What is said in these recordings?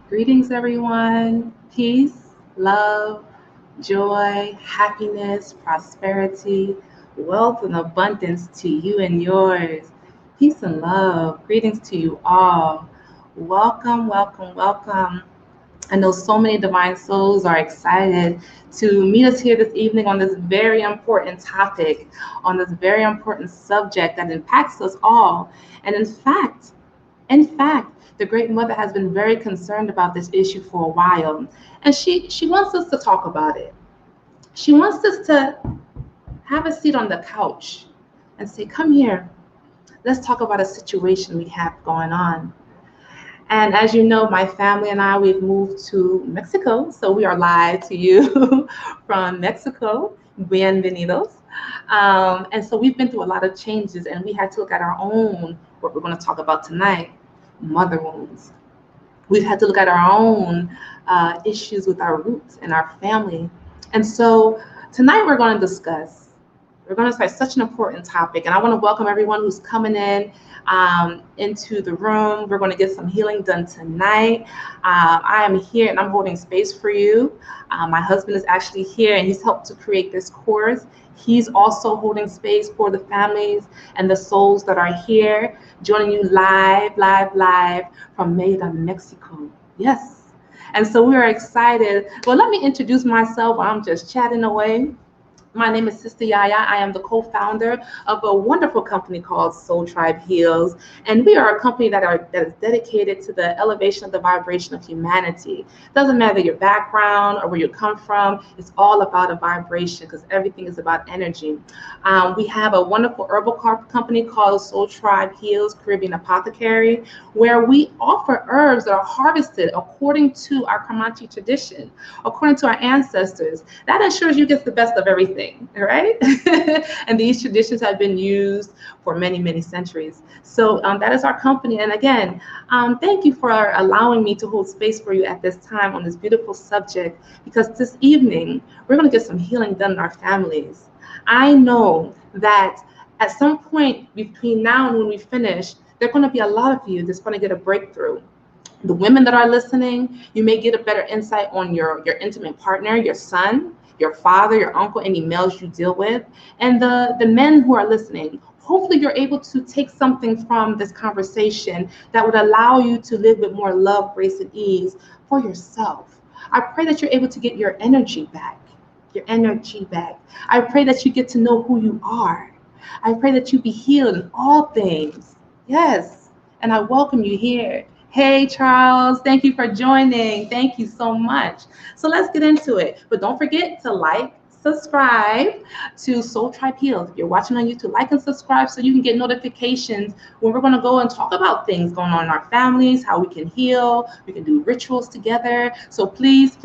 Greetings, everyone. Peace, love, joy, happiness, prosperity, wealth, and abundance to you and yours. Peace and love. Greetings to you all. Welcome, welcome, welcome. I know so many divine souls are excited to meet us here this evening on this very important topic, on this very important subject that impacts us all. And in fact, the Great Mother has been very concerned about this issue for a while, and she wants us to talk about it. She wants us to have a seat on the couch and say, "Come here, let's talk about a situation we have going on." And as you know, my family and I, we've moved to Mexico, so we are live to you from Mexico. Bienvenidos. And so we've been through a lot of changes, and we had to look at our own, what we're going to talk about tonight, mother wounds. We've had to look at our own issues with our roots and our family. And so tonight we're going to start such an important topic. And I want to welcome everyone who's coming in into the room. We're going to get some healing done tonight. I am here and I'm holding space for you. My husband is actually here and he's helped to create this course. He's also holding space for the families and the souls that are here, joining you live from Mérida, Mexico. Yes. And so we are excited. Well, let me introduce myself. I'm just chatting away. My name is Sister Yaya. I am the co-founder of a wonderful company called Soul Tribe Heals. And we are a company that is dedicated to the elevation of the vibration of humanity. Doesn't matter your background or where you come from, it's all about a vibration because everything is about energy. We have a wonderful herbal company called Soul Tribe Heals Caribbean Apothecary, where we offer herbs that are harvested according to our Comanche tradition, according to our ancestors. That ensures you get the best of everything. Right? And these traditions have been used for many, many centuries. So that is our company. And again, thank you for allowing me to hold space for you at this time on this beautiful subject, because this evening, we're going to get some healing done in our families. I know that at some point between now and when we finish, there are going to be a lot of you that's going to get a breakthrough. The women that are listening, you may get a better insight on your intimate partner, your son, your father, your uncle, any males you deal with. And the men who are listening, hopefully you're able to take something from this conversation that would allow you to live with more love, grace, and ease for yourself. I pray that you're able to get your energy back, I pray that you get to know who you are. I pray that you be healed in all things. Yes. And I welcome you here. Hey, Charles, thank you for joining. Thank you so much. So let's get into it. But don't forget to like, subscribe to Soul Tribe Heals. If you're watching on YouTube, like and subscribe so you can get notifications when we're going to go and talk about things going on in our families, how we can heal, we can do rituals together. So please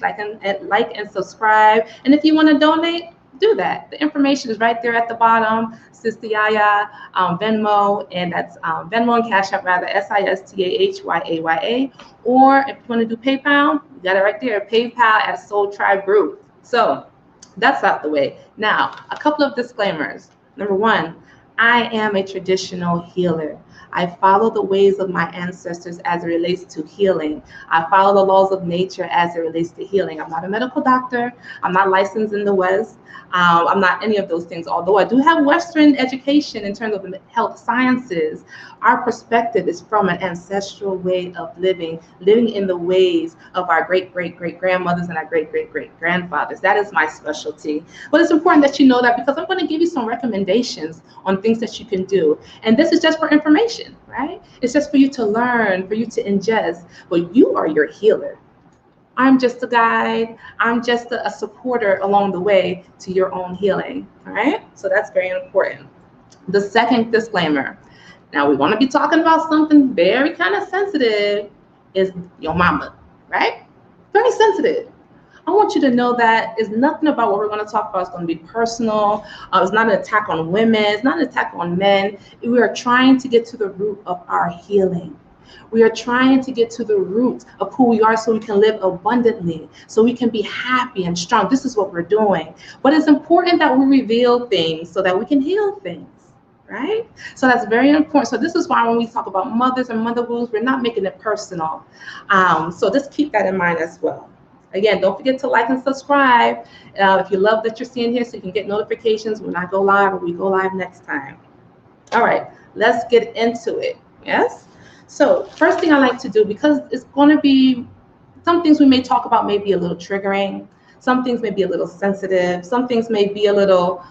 like and subscribe. And if you want to donate, do that. The information is right there at the bottom. Sister Yaya, Venmo, and that's Venmo and Cash App, rather, SISTAHYAYA. Or if you want to do PayPal, you got it right there, PayPal at Soul Tribe Group. So that's out the way. Now, a couple of disclaimers. Number one, I am a traditional healer. I follow the ways of my ancestors as it relates to healing. I follow the laws of nature as it relates to healing. I'm not a medical doctor. I'm not licensed in the West. I'm not any of those things. Although I do have Western education in terms of health sciences, our perspective is from an ancestral way of living in the ways of our great-great-great-grandmothers and our great-great-great-grandfathers. That is my specialty. But it's important that you know that, because I'm going to give you some recommendations on things that you can do. And this is just for information, right? It's just for you to learn, for you to ingest. But you are your healer. I'm just a guide. I'm just a supporter along the way to your own healing. All right? So that's very important. The second disclaimer. Now, we want to be talking about something very kind of sensitive, is your mama, right? Very sensitive. I want you to know that it's nothing about what we're going to talk about is going to be personal. It's not an attack on women. It's not an attack on men. We are trying to get to the root of our healing. We are trying to get to the root of who we are so we can live abundantly, so we can be happy and strong. This is what we're doing. But it's important that we reveal things so that we can heal things, right? So that's very important. So this is why when we talk about mothers and mother wounds, we're not making it personal. So just keep that in mind as well. Again, don't forget to like and subscribe if you love that you're seeing here, so you can get notifications when I go live or we go live next time. All right, let's get into it. Yes? So first thing I like to do, because it's going to be some things we may talk about may be a little triggering, some things may be a little sensitive, some things may be a little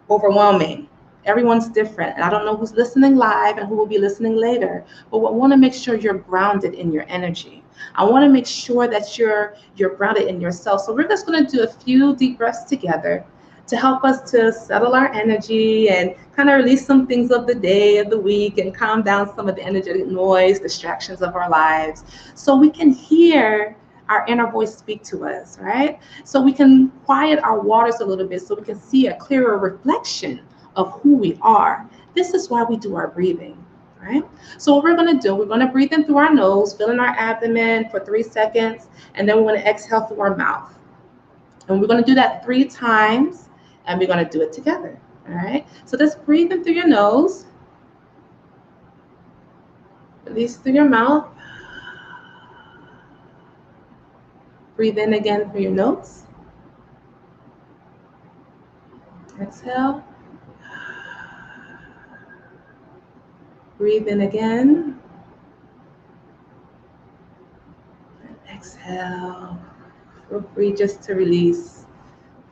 overwhelming. Everyone's different, and I don't know who's listening live and who will be listening later, but I want to make sure you're grounded in your energy. I want to make sure that you're grounded in yourself. So we're just going to do a few deep breaths together to help us to settle our energy and kind of release some things of the day, of the week, and calm down some of the energetic noise, distractions of our lives, so we can hear our inner voice speak to us, right? So we can quiet our waters a little bit so we can see a clearer reflection of who we are. This is why we do our breathing, right? So what we're going to do, we're going to breathe in through our nose, fill in our abdomen for 3 seconds, and then we're going to exhale through our mouth. And we're going to do that 3 times, and we're going to do it together, all right? So just breathe in through your nose, release through your mouth. Breathe in again through your nose. Exhale. Breathe in again. And exhale. Feel free just to release.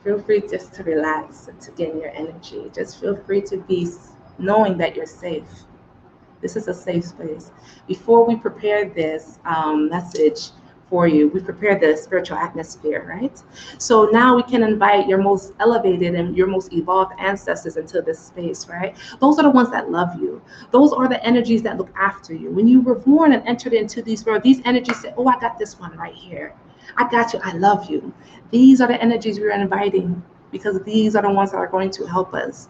Feel free just to relax and to gain your energy. Just feel free to be knowing that you're safe. This is a safe space. Before we prepare this message for you, we prepare the spiritual atmosphere, right? So now we can invite your most elevated and your most evolved ancestors into this space, right? Those are the ones that love you. Those are the energies that look after you. When you were born and entered into these worlds, these energies say, oh, I got this one right here. I got you. I love you. These are the energies we're inviting, because these are the ones that are going to help us.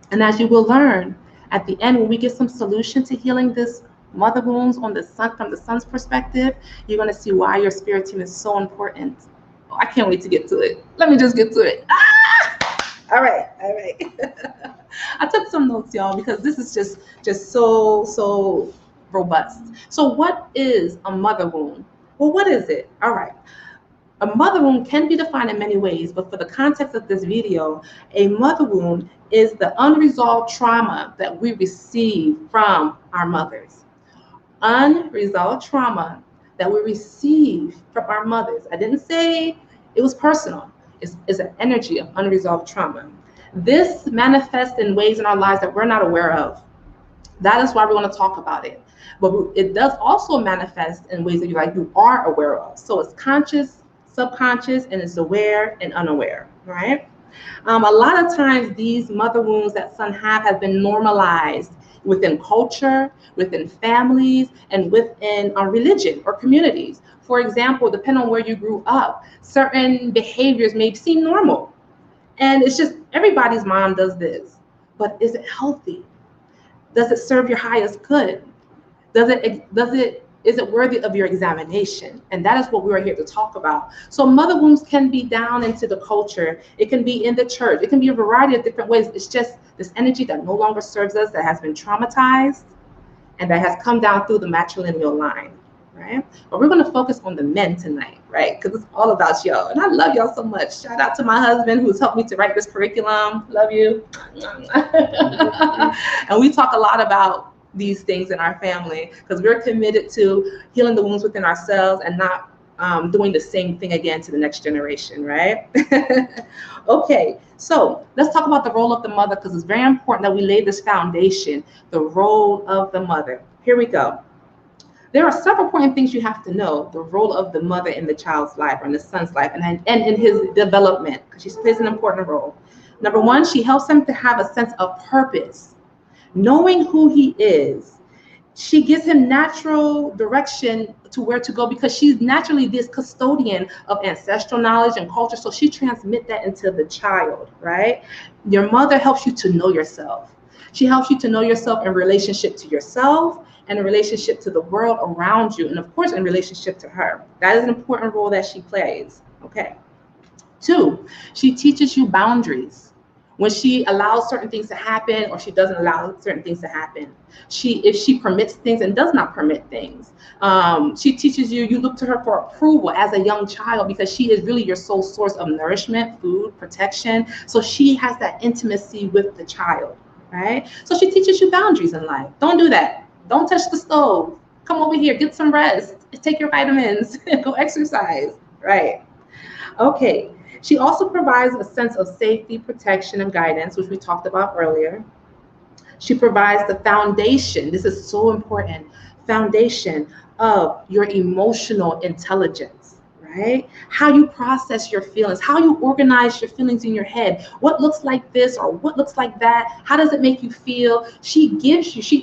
And as you will learn, at the end, when we get some solution to healing this mother wounds on the sun, from the sun's perspective, you're going to see why your spirit team is so important. Oh, I can't wait to get to it. Let me just get to it. All right. I took some notes, y'all, because this is just so robust. So what is a mother wound? Well, what is it? All right. A mother wound can be defined in many ways, but for the context of this video, a mother wound is the unresolved trauma that we receive from our mothers. Unresolved trauma that we receive from our mothers. I didn't say it was personal. It's an energy of unresolved trauma. This manifests in ways in our lives that we're not aware of. That is why we want to talk about it. But it does also manifest in ways that you are aware of. So it's conscious, subconscious, and it's aware and unaware, right? A lot of times these mother wounds that some have been normalized within culture, within families, and within religion or communities. For example, depending on where you grew up, certain behaviors may seem normal. And it's just everybody's mom does this. But is it healthy? Does it serve your highest good? Is it worthy of your examination? And that is what we're here to talk about. So mother wounds can be down into the culture. It can be in the church. It can be a variety of different ways. It's just this energy that no longer serves us, that has been traumatized, and that has come down through the matrilineal line, right? But we're going to focus on the men tonight, right? Because it's all about y'all. And I love y'all so much. Shout out to my husband who's helped me to write this curriculum. Love you. And we talk a lot about these things in our family because we're committed to healing the wounds within ourselves and not doing the same thing again to the next generation, right? Okay, so let's talk about the role of the mother, because it's very important that we lay this foundation, the role of the mother. Here we go. There are several important things you have to know: the role of the mother in the child's life, or in the son's life, and in his development, because she plays an important role. Number one, she helps him to have a sense of purpose. Knowing who he is, she gives him natural direction to where to go, because she's naturally this custodian of ancestral knowledge and culture. So she transmits that into the child, right? Your mother helps you to know yourself. She helps you to know yourself in relationship to yourself and in relationship to the world around you. And of course, in relationship to her. That is an important role that she plays, okay? 2, she teaches you boundaries. When she allows certain things to happen or she doesn't allow certain things to happen. If she permits things and does not permit things. She teaches you, you look to her for approval as a young child because she is really your sole source of nourishment, food, protection. So she has that intimacy with the child, right? So she teaches you boundaries in life. Don't do that. Don't touch the stove. Come over here, get some rest, take your vitamins, go exercise, right? Okay. She also provides a sense of safety, protection, and guidance, which we talked about earlier. She provides the foundation. This is so important. Foundation of your emotional intelligence, right? How you process your feelings, how you organize your feelings in your head. What looks like this or what looks like that? How does it make you feel? She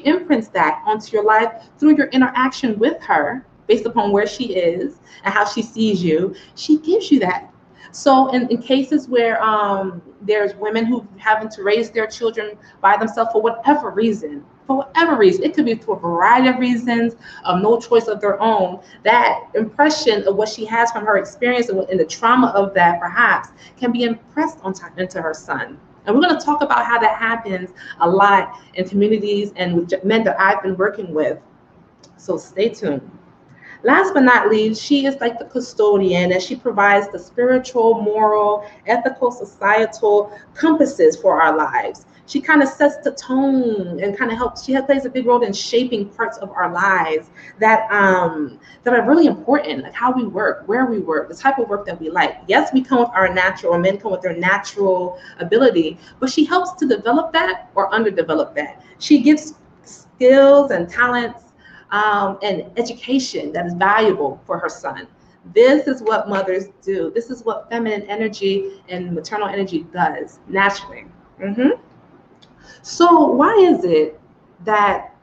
imprints that onto your life through your interaction with her based upon where she is and how she sees you. She gives you that. So in cases where there's women who having to raise their children by themselves for whatever reason, it could be for a variety of reasons, of no choice of their own, that impression of what she has from her experience and the trauma of that perhaps can be impressed into her son. And we're going to talk about how that happens a lot in communities and with men that I've been working with. So stay tuned. Last but not least, she is like the custodian, and she provides the spiritual, moral, ethical, societal compasses for our lives. She kind of sets the tone and kind of helps. She plays a big role in shaping parts of our lives that are really important, like how we work, where we work, the type of work that we like. Yes, we come with our natural, men come with their natural ability, but she helps to develop that or underdevelop that. She gives skills and talents and education that is valuable for her son. This is what mothers do. This is what feminine energy and maternal energy does naturally. So why is it that,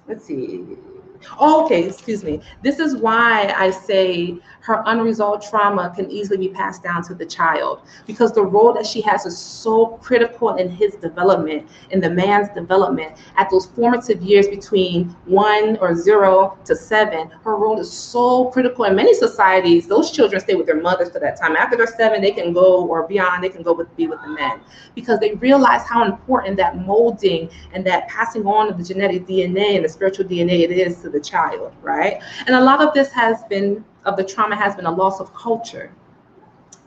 let's see. Oh, okay, excuse me. This is why I say her unresolved trauma can easily be passed down to the child, because the role that she has is so critical in his development, in the man's development at those formative years between 1 or 0 to 7. Her role is so critical. In many societies, those children stay with their mothers for that time. After they're 7, they can go, or beyond, they can go be with the men, because they realize how important that molding and that passing on of the genetic DNA and the spiritual DNA it is to the child, right? And a lot of this the trauma has been a loss of culture.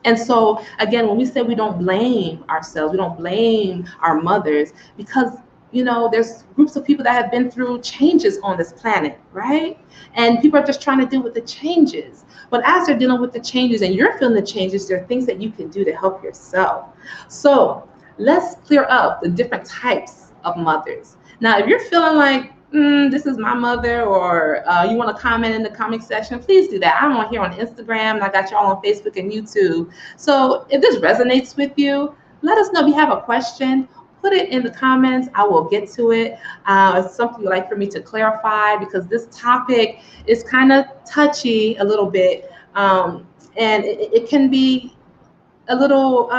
And so again, when we say we don't blame ourselves, we don't blame our mothers, because there's groups of people that have been through changes on this planet, right? And people are just trying to deal with the changes. But as they're dealing with the changes and you're feeling the changes, there are things that you can do to help yourself. So let's clear up the different types of mothers. Now, if you're feeling like, this is my mother, or you want to comment in the comment section, please do that. I'm on here on Instagram, and I got y'all on Facebook and YouTube. So if this resonates with you, let us know. If you have a question, put it in the comments. I will get to it. It's something you'd like for me to clarify, because this topic is kind of touchy a little bit, and it can be a little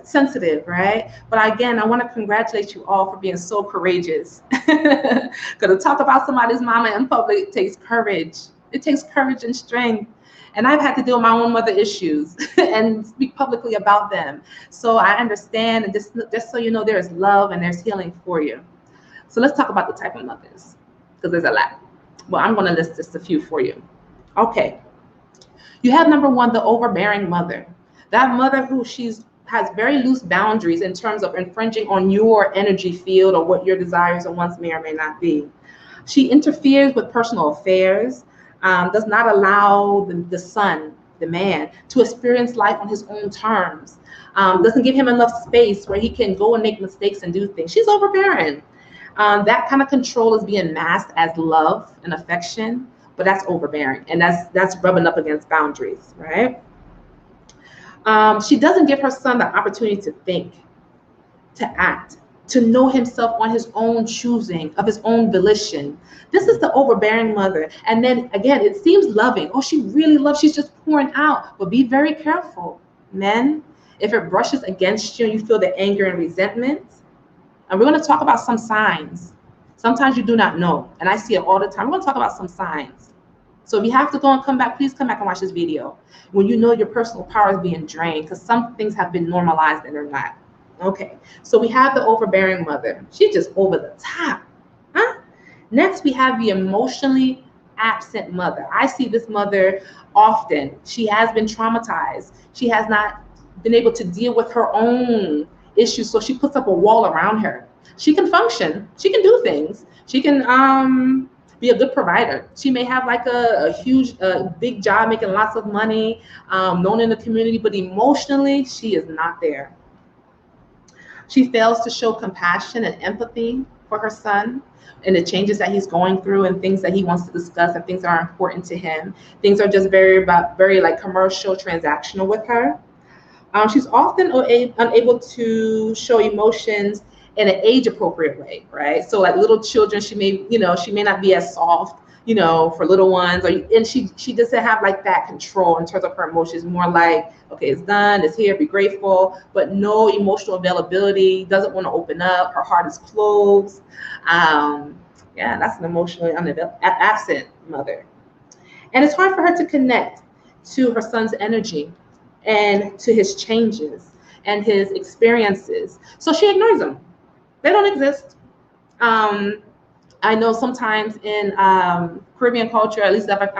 sensitive, right? But again, I want to congratulate you all for being so courageous. Because to talk about somebody's mama in public takes courage. It takes courage and strength. And I've had to deal with my own mother issues and speak publicly about them. So I understand, and just so you know, there is love and there's healing for you. So let's talk about the type of mothers, because there's a lot. Well, I'm going to list just a few for you. Okay. You have number 1, the overbearing mother. That mother who has very loose boundaries in terms of infringing on your energy field or what your desires and wants may or may not be. She interferes with personal affairs, does not allow the son, the man, to experience life on his own terms, doesn't give him enough space where he can go and make mistakes and do things. She's overbearing. That kind of control is being masked as love and affection, but that's overbearing, and that's rubbing up against boundaries, right? She doesn't give her son the opportunity to think, to act, to know himself on his own choosing, of his own volition. This is the overbearing mother. And then again, it seems loving. Oh, she really loves, she's just pouring out. But be very careful, men. If it brushes against you and you feel the anger and resentment, and we're going to talk about some signs. Sometimes you do not know, and I see it all the time. We're going to talk about some signs. So if you have to go and come back, please come back and watch this video when you know your personal power is being drained, because some things have been normalized and they're not. Okay, so we have the overbearing mother. She's just over the top. Huh? Next, we have the emotionally absent mother. I see this mother often. She has been traumatized. She has not been able to deal with her own issues, so she puts up a wall around her. She can function. She can do things. She can be a good provider. She may have like a huge, big job, making lots of money, known in the community, but emotionally, she is not there. She fails to show compassion and empathy for her son and the changes that he's going through and things that he wants to discuss and things that are important to him. Things are just very like commercial, transactional with her. She's often unable to show emotions in an age appropriate way, right? So like little children, she may not be as soft, for little ones, and she doesn't have like that control in terms of her emotions. More like, okay, it's done, it's here, be grateful, but no emotional availability. Doesn't want to open up. Her heart is closed. Yeah, that's an emotionally absent mother, and it's hard for her to connect to her son's energy and to his changes and his experiences. So she ignores them. They don't exist. I know sometimes in Caribbean culture, at least I've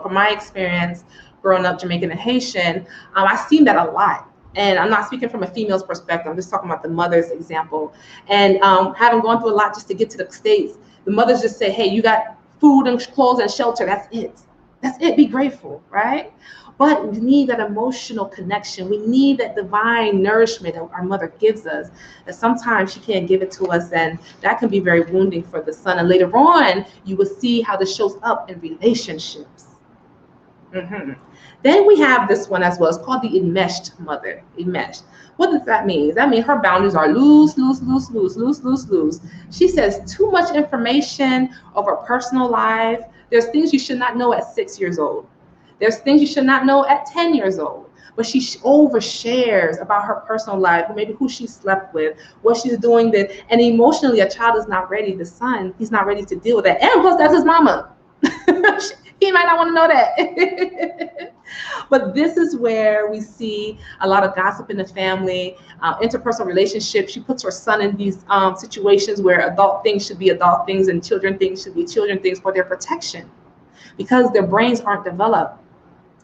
from my experience growing up Jamaican and Haitian, I've seen that a lot. And I'm not speaking from a female's perspective. I'm just talking about the mother's example. And having gone through a lot just to get to the States, the mothers just say, hey, you got food and clothes and shelter. That's it. That's it. Be grateful, right? But we need that emotional connection. We need that divine nourishment that our mother gives us. And sometimes she can't give it to us, and that can be very wounding for the son. And later on, you will see how this shows up in relationships. Then we have this one as well. It's called the enmeshed mother. Enmeshed. What does that mean? That means her boundaries are loose, loose, loose, loose, loose, loose, loose. She says too much information of her personal life. There's things you should not know at 6 years old. There's things you should not know at 10 years old. But she overshares about her personal life, maybe who she slept with, what she's doing. And emotionally, a child is not ready. The son, he's not ready to deal with that. And plus, that's his mama. He might not want to know that. But this is where we see a lot of gossip in the family, interpersonal relationships. She puts her son in these situations where adult things should be adult things and children things should be children things for their protection, because their brains aren't developed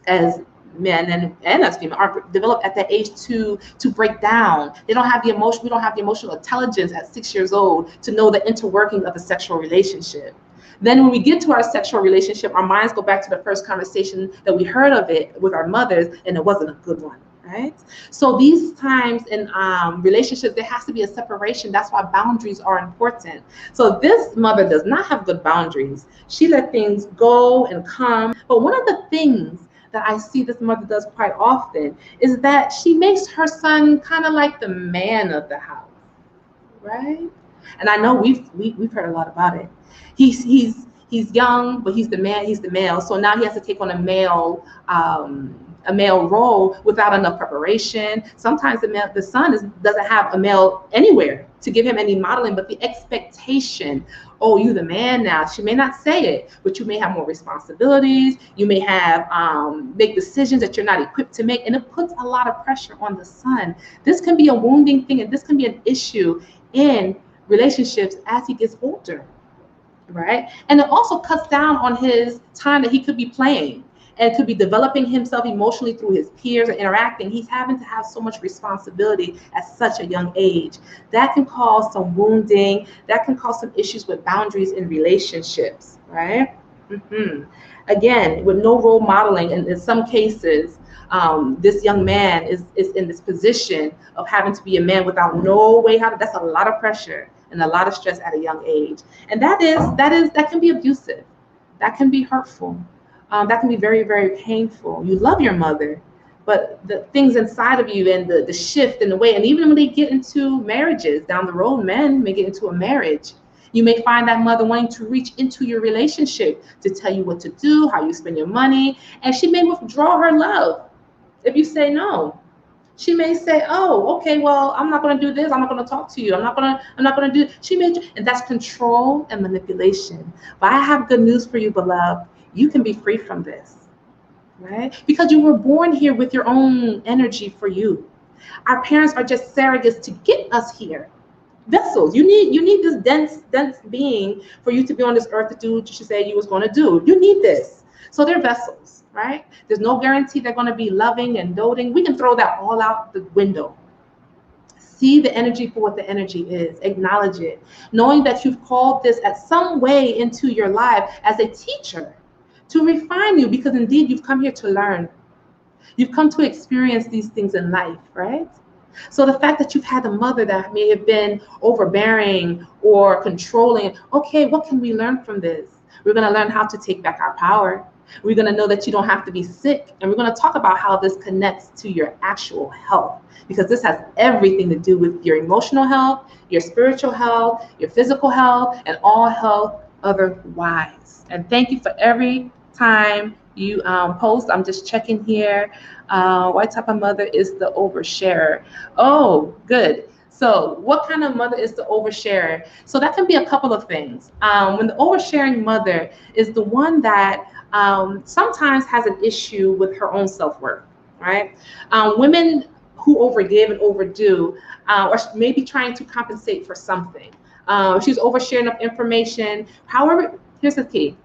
as men and as female aren't developed at that age to break down. They don't have the emotion. We don't have the emotional intelligence at 6 years old to know the interworking of a sexual relationship. Then when we get to our sexual relationship, our minds go back to the first conversation that we heard of it with our mothers, and it wasn't a good one, right? So these times in relationships, there has to be a separation. That's why boundaries are important. So this mother does not have good boundaries. She let things go and come. But one of the things that I see this mother does quite often is that she makes her son kind of like the man of the house, right? And I know we've heard a lot about it. He's young, but he's the man. He's the male. So now he has to take on a male role without enough preparation. Sometimes the son doesn't have a male anywhere to give him any modeling, but the expectation, oh, you the man now. She may not say it, but you may have more responsibilities. You may have make decisions that you're not equipped to make, and it puts a lot of pressure on the son. This can be a wounding thing, and this can be an issue in relationships as he gets older, right? And it also cuts down on his time that he could be playing and could be developing himself emotionally through his peers and interacting. He's having to have so much responsibility at such a young age. That can cause some wounding. That can cause some issues with boundaries in relationships, right? Again, with no role modeling, and in some cases, this young man is in this position of having to be a man without no way how to. That's a lot of pressure and a lot of stress at a young age, and that can be abusive, that can be hurtful, that can be very, very painful. You love your mother, but the things inside of you and the shift in the way, and even when they get into marriages down the road, men may get into a marriage. You may find that mother wanting to reach into your relationship to tell you what to do, how you spend your money, and she may withdraw her love if you say no. She may say, oh, okay, well, I'm not going to do this. I'm not going to talk to you. I'm not going to do. And that's control and manipulation. But I have good news for you, beloved. you can be free from this, right? Because you were born here with your own energy for you. Our parents are just surrogates to get us here. Vessels. You need this dense being for you to be on this earth to do what you said you was going to do. You need this. So they're vessels, right? There's no guarantee they're going to be loving and doting. We can throw that all out the window. See the energy for what the energy is. Acknowledge it. Knowing that you've called this at some way into your life as a teacher to refine you, because indeed you've come here to learn. You've come to experience these things in life, right? So the fact that you've had a mother that may have been overbearing or controlling, okay, what can we learn from this? We're going to learn how to take back our power. We're going to know that you don't have to be sick. And we're going to talk about how this connects to your actual health, because this has everything to do with your emotional health, your spiritual health, your physical health, and all health otherwise. And thank you for every time you post. I'm just checking here. What type of mother is the oversharer? Oh, good. So what kind of mother is the oversharer? So that can be a couple of things. When the oversharing mother is the one that sometimes has an issue with her own self-worth, right? Women who overgive and overdo are maybe trying to compensate for something. She's oversharing of information. However, here's the key.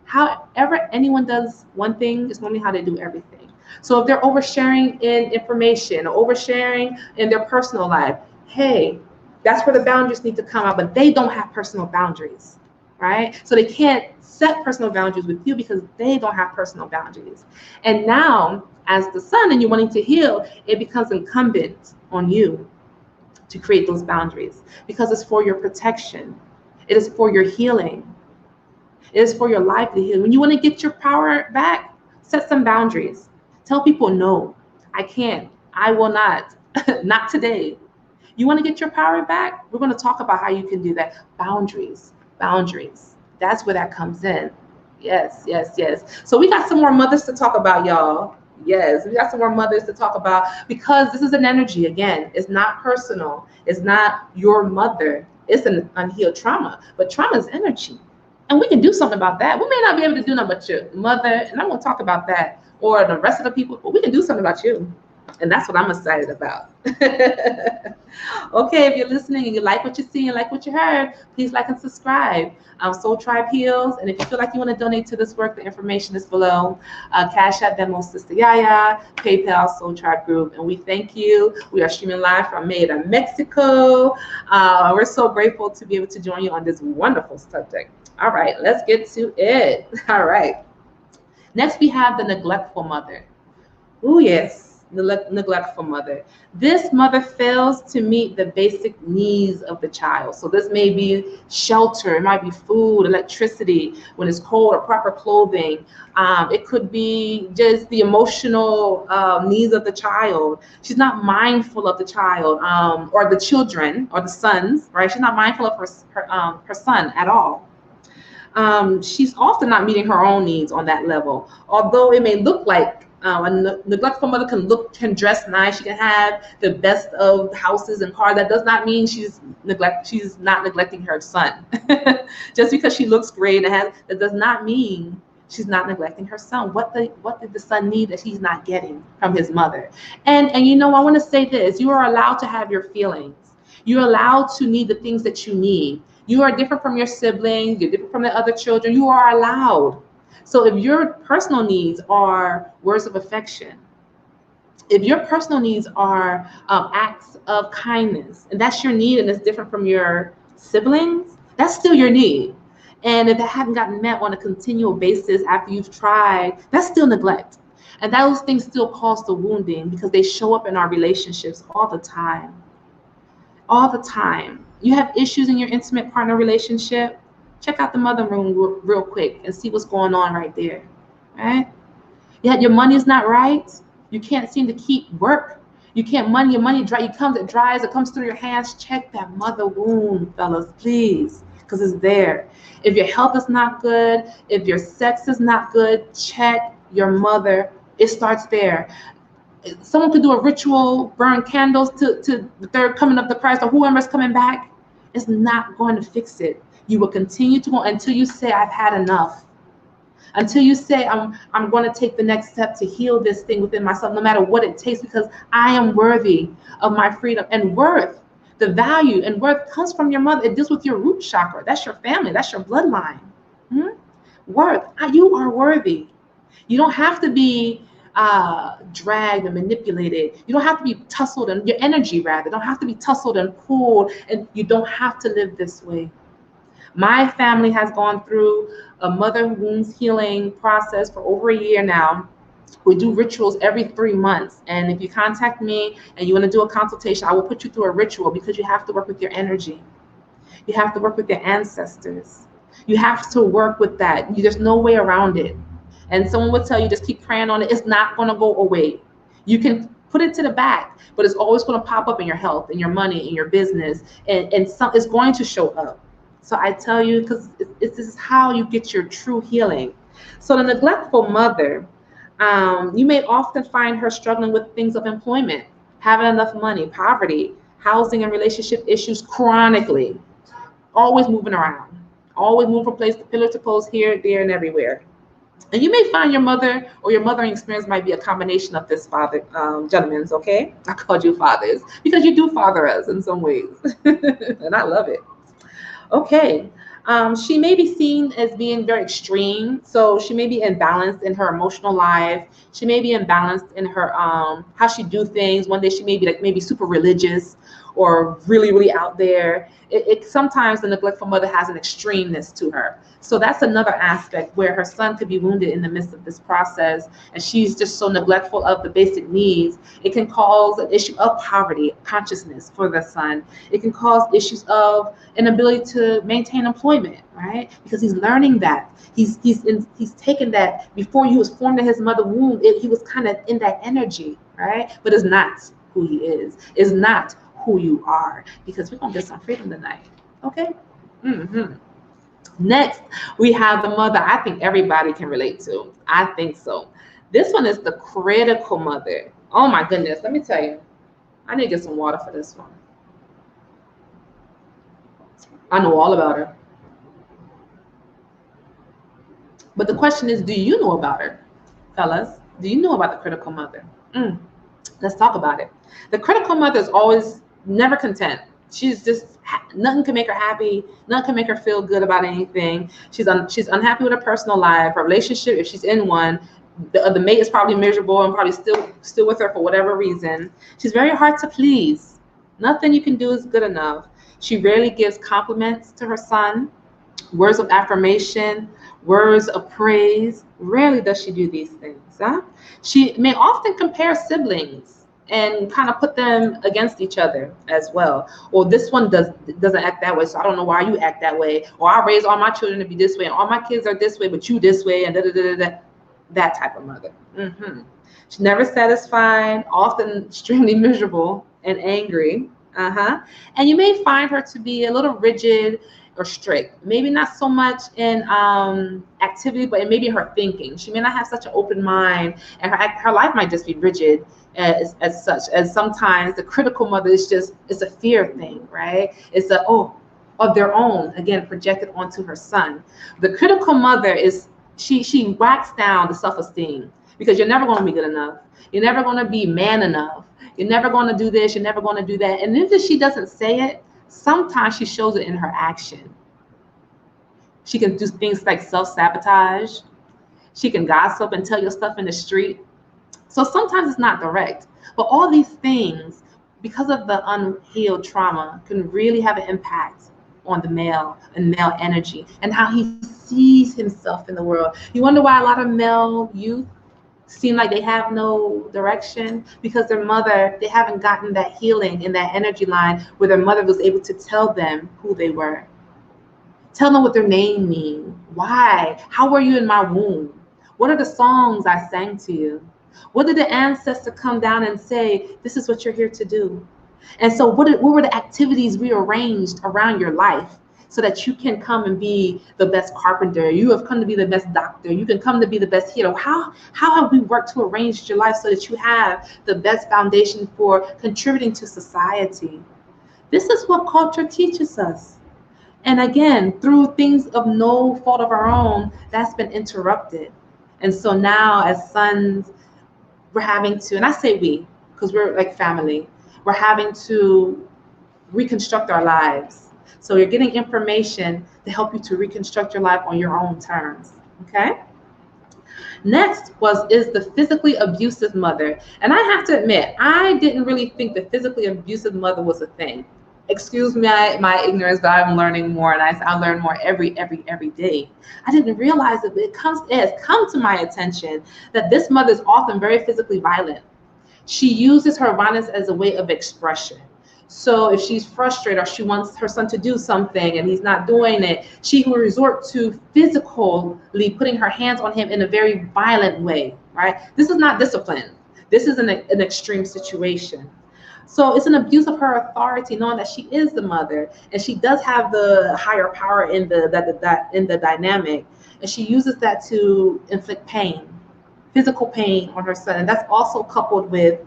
However anyone does one thing is normally how they do everything. So if they're oversharing in information or oversharing in their personal life, hey, that's where the boundaries need to come out, but they don't have personal boundaries, right? So they can't set personal boundaries with you because they don't have personal boundaries. And now, as the son and you're wanting to heal, it becomes incumbent on you to create those boundaries because it's for your protection. It is for your healing. It is for your livelihood. When you want to get your power back, set some boundaries. Tell people, no, I can't. I will not. Not today. You want to get your power back? We're going to talk about how you can do that. Boundaries. Boundaries. That's where that comes in. Yes, yes, yes. So we got some more mothers to talk about, y'all. Yes, we got some more mothers to talk about because this is an energy. Again, it's not personal. It's not your mother. It's an unhealed trauma. But trauma is energy. And we can do something about that. We may not be able to do nothing but your mother, and I'm going to talk about that, or the rest of the people, but we can do something about you. And that's what I'm excited about. Okay, if you're listening and you like what you see and like what you heard, please like and subscribe. Soul Tribe Heals. And if you feel like you want to donate to this work, the information is below. Cash App, Venmo, Sister Yaya, PayPal, Soul Tribe Group. And we thank you. We are streaming live from Mérida, Mexico. We're so grateful to be able to join you on this wonderful subject. All right, let's get to it. All right. Next, we have the neglectful mother. Oh, yes. The neglectful mother. This mother fails to meet the basic needs of the child. So this may be shelter, it might be food, electricity, when it's cold, or proper clothing. It could be just the emotional needs of the child. She's not mindful of the child or the children or the sons, right? She's not mindful of her son at all. She's often not meeting her own needs on that level, although it may look like a neglectful mother can dress nice. She can have the best of houses and cars. That does not mean she's not neglecting her son. Just because she looks great that does not mean she's not neglecting her son. What did the son need that he's not getting from his mother? And you know, I want to say this: you are allowed to have your feelings. You're allowed to need the things that you need. You are different from your siblings. You're different from the other children. You are allowed. So if your personal needs are words of affection, if your personal needs are acts of kindness, and that's your need and it's different from your siblings, that's still your need. And if it hadn't gotten met on a continual basis after you've tried, that's still neglect. And those things still cause the wounding because they show up in our relationships all the time. All the time. You have issues in your intimate partner relationship, check out the mother room real quick and see what's going on right there, right? Yet your money's not right. You can't seem to keep work. You can't your money dry. It dries, it comes through your hands. Check that mother wound, fellas, please, because it's there. If your health is not good, if your sex is not good, check your mother. It starts there. Someone could do a ritual, burn candles to the third coming of the Christ or whoever's coming back. It's not going to fix it. You will continue to go until you say, I've had enough. Until you say, I'm going to take the next step to heal this thing within myself, no matter what it takes, because I am worthy of my freedom. And worth, the value and worth comes from your mother. It deals with your root chakra. That's your family. That's your bloodline. Hmm? Worth. You are worthy. You don't have to be dragged and manipulated. You don't have to be tussled, and your energy rather don't have to be tussled and pulled, and you don't have to live this way. My family has gone through a mother wounds healing process for over a year now. We do rituals every 3 months. And if you contact me and you want to do a consultation, I will put you through a ritual, because you have to work with your energy. You have to work with your ancestors. You have to work with that. There's no way around it. And someone would tell you, just keep praying on it. It's not going to go away. You can put it to the back, but it's always going to pop up in your health, in your money, in your business, and it's going to show up. So I tell you, because this is how you get your true healing. So the neglectful mother, you may often find her struggling with things of employment, having enough money, poverty, housing and relationship issues chronically, always moving around, always moving from place to pillar to post, here, there, and everywhere. And you may find your mother or your mothering experience might be a combination of this, father, gentlemen's, okay? I called you fathers because you do father us in some ways, and I love it. Okay. She may be seen as being very extreme. So she may be imbalanced in her emotional life. She may be imbalanced in her how she do things. One day she may be like maybe super religious or really, really out there. It sometimes the neglectful mother has an extremeness to her. So that's another aspect where her son could be wounded in the midst of this process, and she's just so neglectful of the basic needs. It can cause an issue of poverty consciousness for the son. It can cause issues of inability to maintain employment, right? Because he's learning that. He's taken that before he was formed in his mother womb. He was kind of in that energy, right? But it's not who he is. It's not who you are, because we're gonna get some freedom tonight. Okay. Next, we have the mother I think everybody can relate to. I think so. This one is the critical mother. Oh my goodness, let me tell you. I need to get some water for this one. I know all about her. But the question is, do you know about her? Fellas, do you know about the critical mother? Let's talk about it. The critical mother is always never content. She's just, nothing can make her happy. Nothing can make her feel good about anything. She's unhappy with her personal life, her relationship. If she's in one, the mate is probably miserable and probably still with her for whatever reason. She's very hard to please. Nothing you can do is good enough. She rarely gives compliments to her son, words of affirmation, words of praise. Rarely does she do these things. She may often compare siblings and kind of put them against each other as well. Or this one doesn't act that way, so I don't know why you act that way. Or I raise all my children to be this way, and all my kids are this way, but you this way, and that type of mother. She's never satisfied, often extremely miserable and angry. And you may find her to be a little rigid or strict. Maybe not so much in activity, but maybe her thinking. She may not have such an open mind, and her life might just be rigid as such. As sometimes the critical mother is just, it's a fear thing, right? It's of their own, again, projected onto her son. The critical mother is, she whacks down the self-esteem, because you're never going to be good enough. You're never going to be man enough. You're never going to do this. You're never going to do that. And even if she doesn't say it, sometimes she shows it in her action. She can do things like self-sabotage. She can gossip and tell your stuff in the street. So sometimes it's not direct. But all these things, because of the unhealed trauma, can really have an impact on the male and male energy and how he sees himself in the world. You wonder why a lot of male youth seem like they have no direction, because their mother, they haven't gotten that healing in that energy line where their mother was able to tell them who they were. Tell them what their name means. Why? How were you in my womb? What are the songs I sang to you? What did the ancestor come down and say, this is what you're here to do? And so what were the activities rearranged around your life so that you can come and be the best carpenter? You have come to be the best doctor. You can come to be the best healer. How have we worked to arrange your life so that you have the best foundation for contributing to society? This is what culture teaches us. And again, through things of no fault of our own, that's been interrupted. And so now, as sons, we're having to, and I say we, because we're like family, we're having to reconstruct our lives. So you're getting information to help you to reconstruct your life on your own terms. Okay? Next is the physically abusive mother. And I have to admit, I didn't really think the physically abusive mother was a thing. Excuse me, my ignorance, but I'm learning more, and I learn more every day. I didn't realize it, but it has come to my attention that this mother is often very physically violent. She uses her violence as a way of expression. So if she's frustrated or she wants her son to do something and he's not doing it, she will resort to physically putting her hands on him in a very violent way, right? This is not discipline. This is an extreme situation. So it's an abuse of her authority, knowing that she is the mother and she does have the higher power in the dynamic, and she uses that to inflict pain, physical pain on her son. And that's also coupled with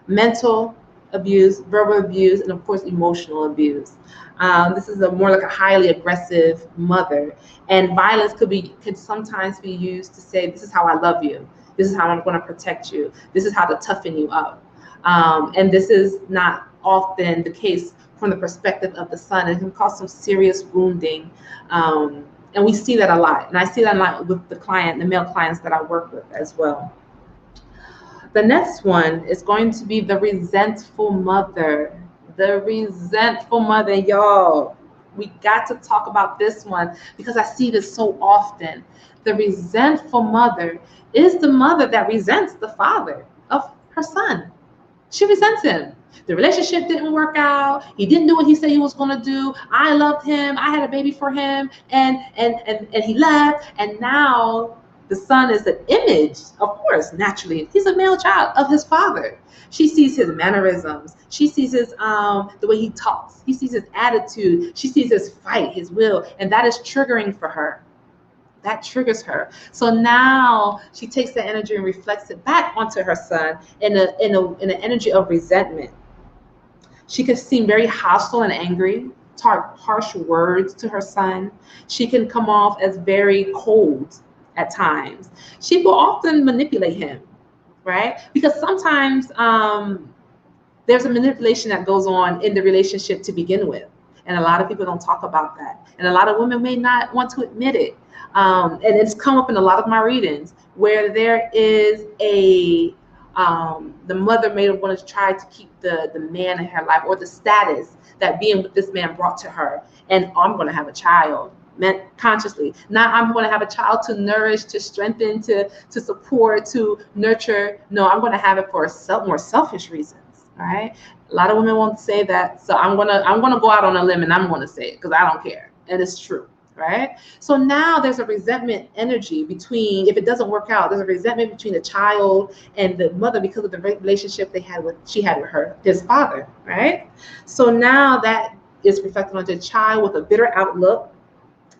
mental abuse, verbal abuse, and of course emotional abuse. This is more like a highly aggressive mother, and violence could sometimes be used to say, this is how I love you, this is how I'm going to protect you, this is how to toughen you up. And this is not often the case from the perspective of the son. It can cause some serious wounding. And we see that a lot. And I see that a lot with the male clients that I work with as well. The next one is going to be the resentful mother. The resentful mother, y'all. We got to talk about this one because I see this so often. The resentful mother is the mother that resents the father of her son. She resents him. The relationship didn't work out. He didn't do what he said he was going to do. I loved him. I had a baby for him, and he left. And now the son is an image, of course, naturally. He's a male child of his father. She sees his mannerisms. She sees his the way he talks. He sees his attitude. She sees his fight, his will, and that is triggering for her. That triggers her. So now she takes that energy and reflects it back onto her son in an energy of resentment. She can seem very hostile and angry, talk harsh words to her son. She can come off as very cold at times. She will often manipulate him, right? Because sometimes there's a manipulation that goes on in the relationship to begin with. And a lot of people don't talk about that. And a lot of women may not want to admit it. And it's come up in a lot of my readings where there is the mother may have wanted to try to keep the man in her life, or the status that being with this man brought to her. And I'm going to have a child, meant consciously. Now I'm going to have a child to nourish, to strengthen, to support, to nurture. No, I'm going to have it for more selfish reasons. All right. A lot of women won't say that. So I'm going to go out on a limb and I'm going to say it because I don't care. And it's true. Right? So now there's a resentment energy between, if it doesn't work out, there's a resentment between the child and the mother because of the relationship she had with his father, right? So now that is reflected on the child with a bitter outlook.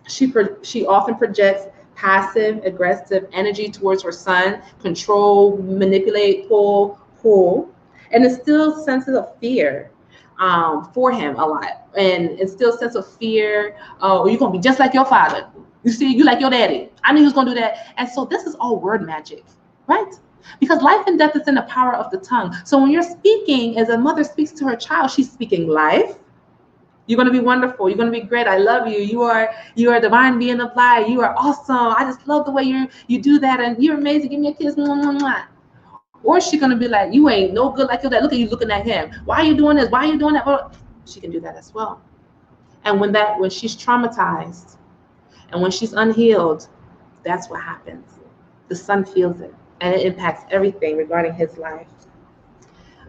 She often projects passive, aggressive energy towards her son, control, manipulate, pull, and instill senses of fear for him a lot, and instill sense of fear. Oh, you're gonna be just like your father. You see, you like your daddy. I knew he was gonna do that. And so this is all word magic, right? Because life and death is in the power of the tongue. So when you're speaking, as a mother speaks to her child, she's speaking life. You're gonna be wonderful. You're gonna be great. I love you. You are a divine being of light. You are awesome. I just love the way you do that, and you're amazing. Give me a kiss. Mwah, mwah, mwah. Or she's gonna be like, you ain't no good like your dad. Look at you looking at him. Why are you doing this? Why are you doing that? Well, she can do that as well. And when she's traumatized and when she's unhealed, that's what happens. The son feels it, and it impacts everything regarding his life.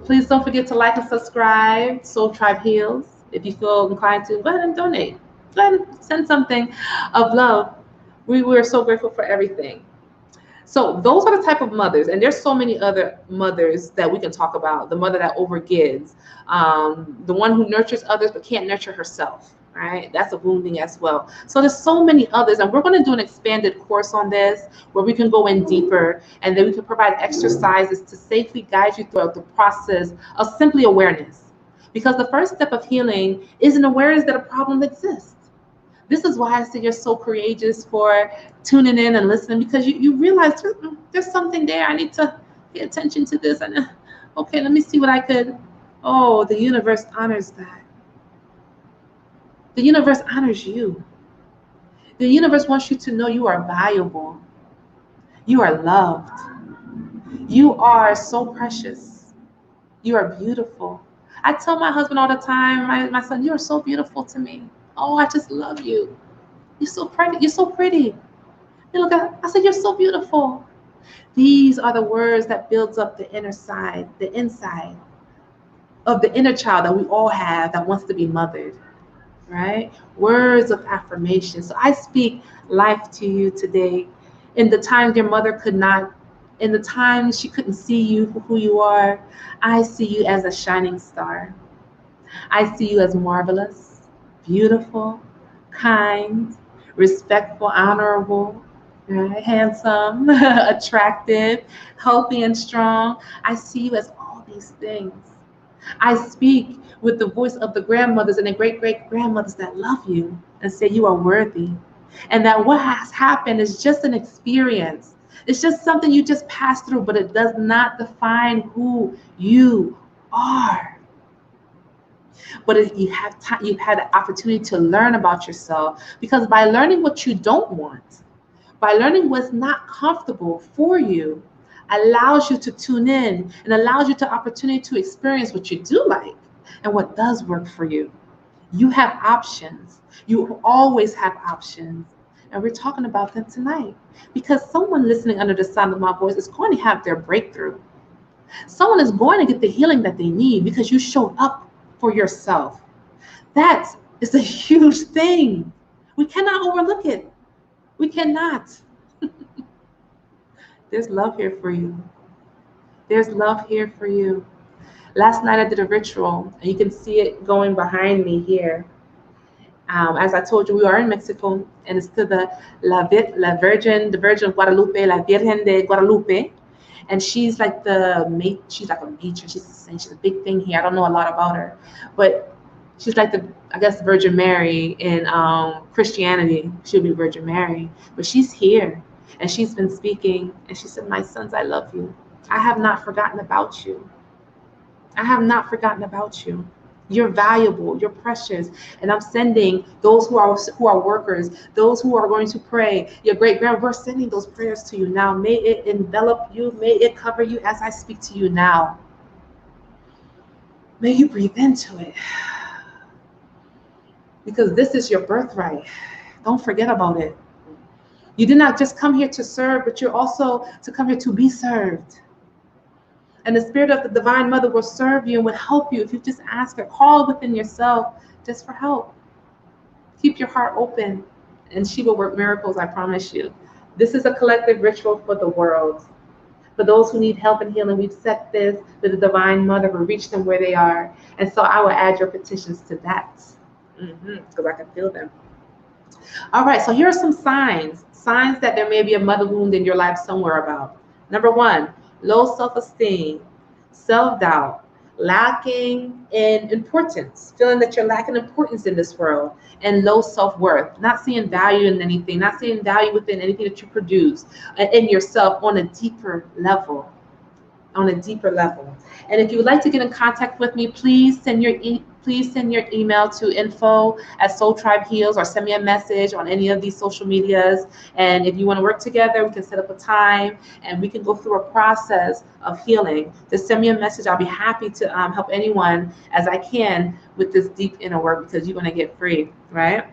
Please don't forget to like and subscribe. Soul Tribe Heals. If you feel inclined to, go ahead and donate. Go ahead and send something of love. We're so grateful for everything. So those are the type of mothers, and there's so many other mothers that we can talk about. The mother that overgives, the one who nurtures others but can't nurture herself, right? That's a wounding as well. So there's so many others, and we're going to do an expanded course on this where we can go in deeper, and then we can provide exercises to safely guide you throughout the process of simply awareness. Because the first step of healing is an awareness that a problem exists. This is why I say you're so courageous for tuning in and listening, because you realize there's something there. I need to pay attention to this. And okay, let me see what I could. Oh, the universe honors that. The universe honors you. The universe wants you to know you are valuable. You are loved. You are so precious. You are beautiful. I tell my husband all the time, my son, you are so beautiful to me. Oh, I just love you. You're so pretty. You're so pretty. You look at, I said, you're so beautiful. These are the words that builds up the inner side, the inside of the inner child that we all have that wants to be mothered, right? Words of affirmation. So I speak life to you today. In the times your mother could not, in the times she couldn't see you for who you are, I see you as a shining star. I see you as marvelous, beautiful, kind, respectful, honorable, right? Handsome, attractive, healthy, and strong. I see you as all these things. I speak with the voice of the grandmothers and the great great grandmothers that love you and say you are worthy. And that what has happened is just an experience. It's just something you just passed through, but it does not define who you are. But if you have time, you've had the opportunity to learn about yourself, because by learning what you don't want, by learning what's not comfortable for you, allows you to tune in and allows you the opportunity to experience what you do like and what does work for you. You have options. You always have options. And we're talking about them tonight, because someone listening under the sound of my voice is going to have their breakthrough. Someone is going to get the healing that they need because you showed up for yourself. That is a huge thing. We cannot overlook it. We cannot. There's love here for you. There's love here for you. Last night I did a ritual, and you can see it going behind me here. As I told you, we are in Mexico, and it's to the the Virgin of Guadalupe, La Virgen de Guadalupe. And she's like she's like a matron. She's a saint. She's a big thing here. I don't know a lot about her, but she's like I guess, Virgin Mary in Christianity. She'll be Virgin Mary, but she's here, and she's been speaking, and she said, "My sons, I love you. I have not forgotten about you. I have not forgotten about you. You're valuable, you're precious, and I'm sending those who are workers, those who are going to pray. Your great grand, we're sending those prayers to you now. May it envelop you, may it cover you as I speak to you now. May you breathe into it, because this is your birthright. Don't forget about it. You did not just come here to serve, but you're also to come here to be served. And the spirit of the divine mother will serve you and will help you if you just ask her. Call within yourself just for help. Keep your heart open, and she will work miracles, I promise you. This is a collective ritual for the world. For those who need help and healing, we've set this that the divine mother will reach them where they are. And so I will add your petitions to that, because I can feel them. All right, so here are some signs that there may be a mother wound in your life somewhere about. Number one, low self-esteem, self-doubt, lacking in importance, feeling that you're lacking importance in this world, and low self-worth, not seeing value in anything, not seeing value within anything that you produce, in yourself on a deeper level. On a deeper level. And if you would like to get in contact with me, please send your email to info@soultribeheals, or send me a message on any of these social medias. And if you want to work together, we can set up a time and we can go through a process of healing. Just send me a message. I'll be happy to help anyone as I can with this deep inner work, because you're going to get free, right?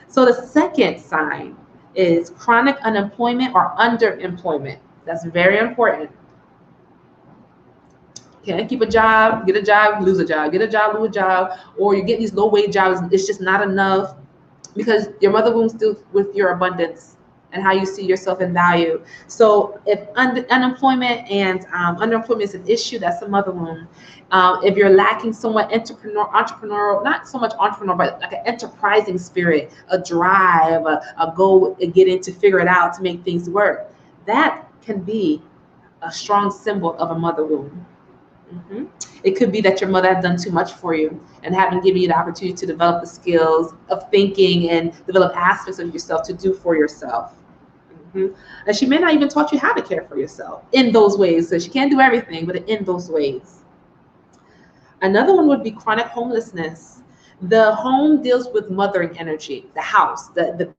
So the second sign is chronic unemployment or underemployment. That's very important. Can't keep a job, get a job, lose a job, get a job, lose a job, or you get these low wage jobs. It's just not enough, because your mother wounds deal with your abundance and how you see yourself and value. So if unemployment and underemployment is an issue, that's a mother wound. If you're lacking somewhat entrepreneurial, not so much entrepreneur, but like an enterprising spirit, a drive, a goal, get in to figure it out, to make things work, that can be a strong symbol of a mother wound. Mhm. It could be that your mother has done too much for you and haven't given you the opportunity to develop the skills of thinking and develop aspects of yourself to do for yourself. Mhm. And she may not even taught you how to care for yourself in those ways. So she can't do everything, but in those ways. Another one would be chronic homelessness. The home deals with mothering energy, the house, the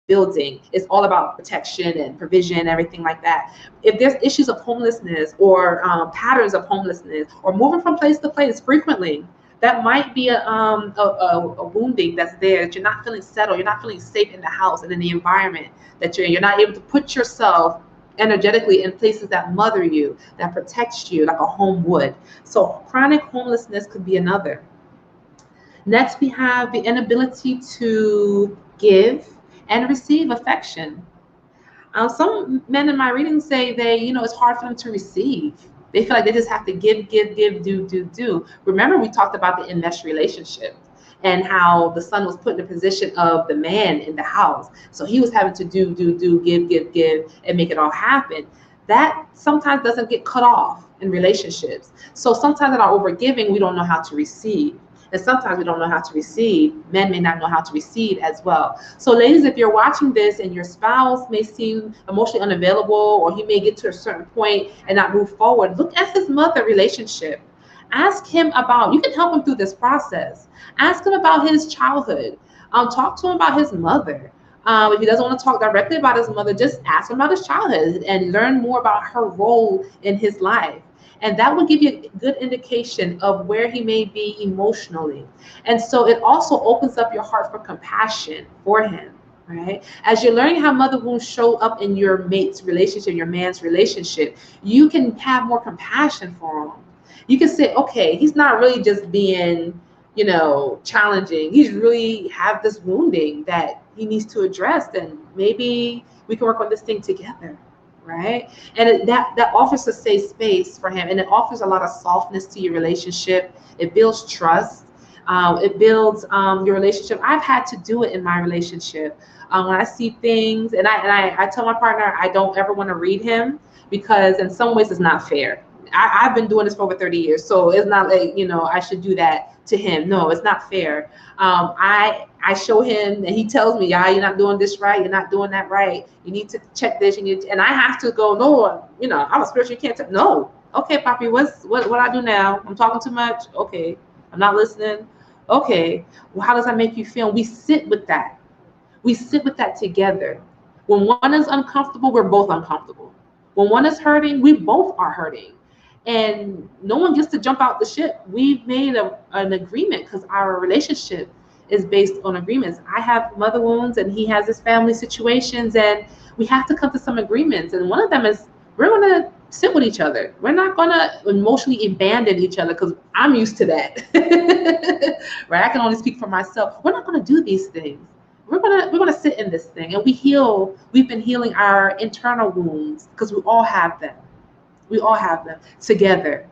building is all about protection and provision, everything like that. If there's issues of homelessness or patterns of homelessness or moving from place to place frequently, that might be a wounding that's there, that you're not feeling settled, you're not feeling safe in the house and in the environment that you're in. You're not able to put yourself energetically in places that mother you, that protects you like a home would. So chronic homelessness could be another. Next, we have the inability to give and receive affection. Some men in my reading say it's hard for them to receive. They feel like they just have to give, do. Remember, we talked about the enmeshed relationship and how the son was put in the position of the man in the house. So he was having to do, give, and make it all happen. That sometimes doesn't get cut off in relationships. So sometimes in our overgiving, we don't know how to receive. And sometimes we don't know how to receive. Men may not know how to receive as well. So ladies, if you're watching this and your spouse may seem emotionally unavailable, or he may get to a certain point and not move forward, look at his mother relationship. Ask him about, you can help him through this process. Ask him about his childhood. Talk to him about his mother. If he doesn't want to talk directly about his mother, just ask him about his childhood and learn more about her role in his life. And that will give you a good indication of where he may be emotionally. And so it also opens up your heart for compassion for him, right? As you're learning how mother wounds show up in your mate's relationship, your man's relationship, you can have more compassion for him. You can say, okay, he's not really just being, challenging. He's really have this wounding that he needs to address, and maybe we can work on this thing together, right? And that offers a safe space for him, and it offers a lot of softness to your relationship. It builds trust. It builds your relationship. I've had to do it in my relationship. When I see things, and I tell my partner I don't ever want to read him, because in some ways it's not fair. I've been doing this for over 30 years, so it's not like I should do that to him. No, it's not fair. I show him, and he tells me, "Yeah, you're not doing this right. You're not doing that right. You need to check this." And I have to go, "No, I'm a spiritual. You can't no." Okay, Poppy, what I do now? I'm talking too much. Okay, I'm not listening. Okay, well, how does that make you feel? We sit with that. We sit with that together. When one is uncomfortable, we're both uncomfortable. When one is hurting, we both are hurting. And no one gets to jump out the ship. We've made an agreement, because our relationship is based on agreements. I have mother wounds and he has his family situations, and we have to come to some agreements. And one of them is we're going to sit with each other. We're not going to emotionally abandon each other, because I'm used to that. Right? I can only speak for myself. We're not going to do these things. We're gonna sit in this thing, and we heal. We've been healing our internal wounds, because we all have them. We all have them together.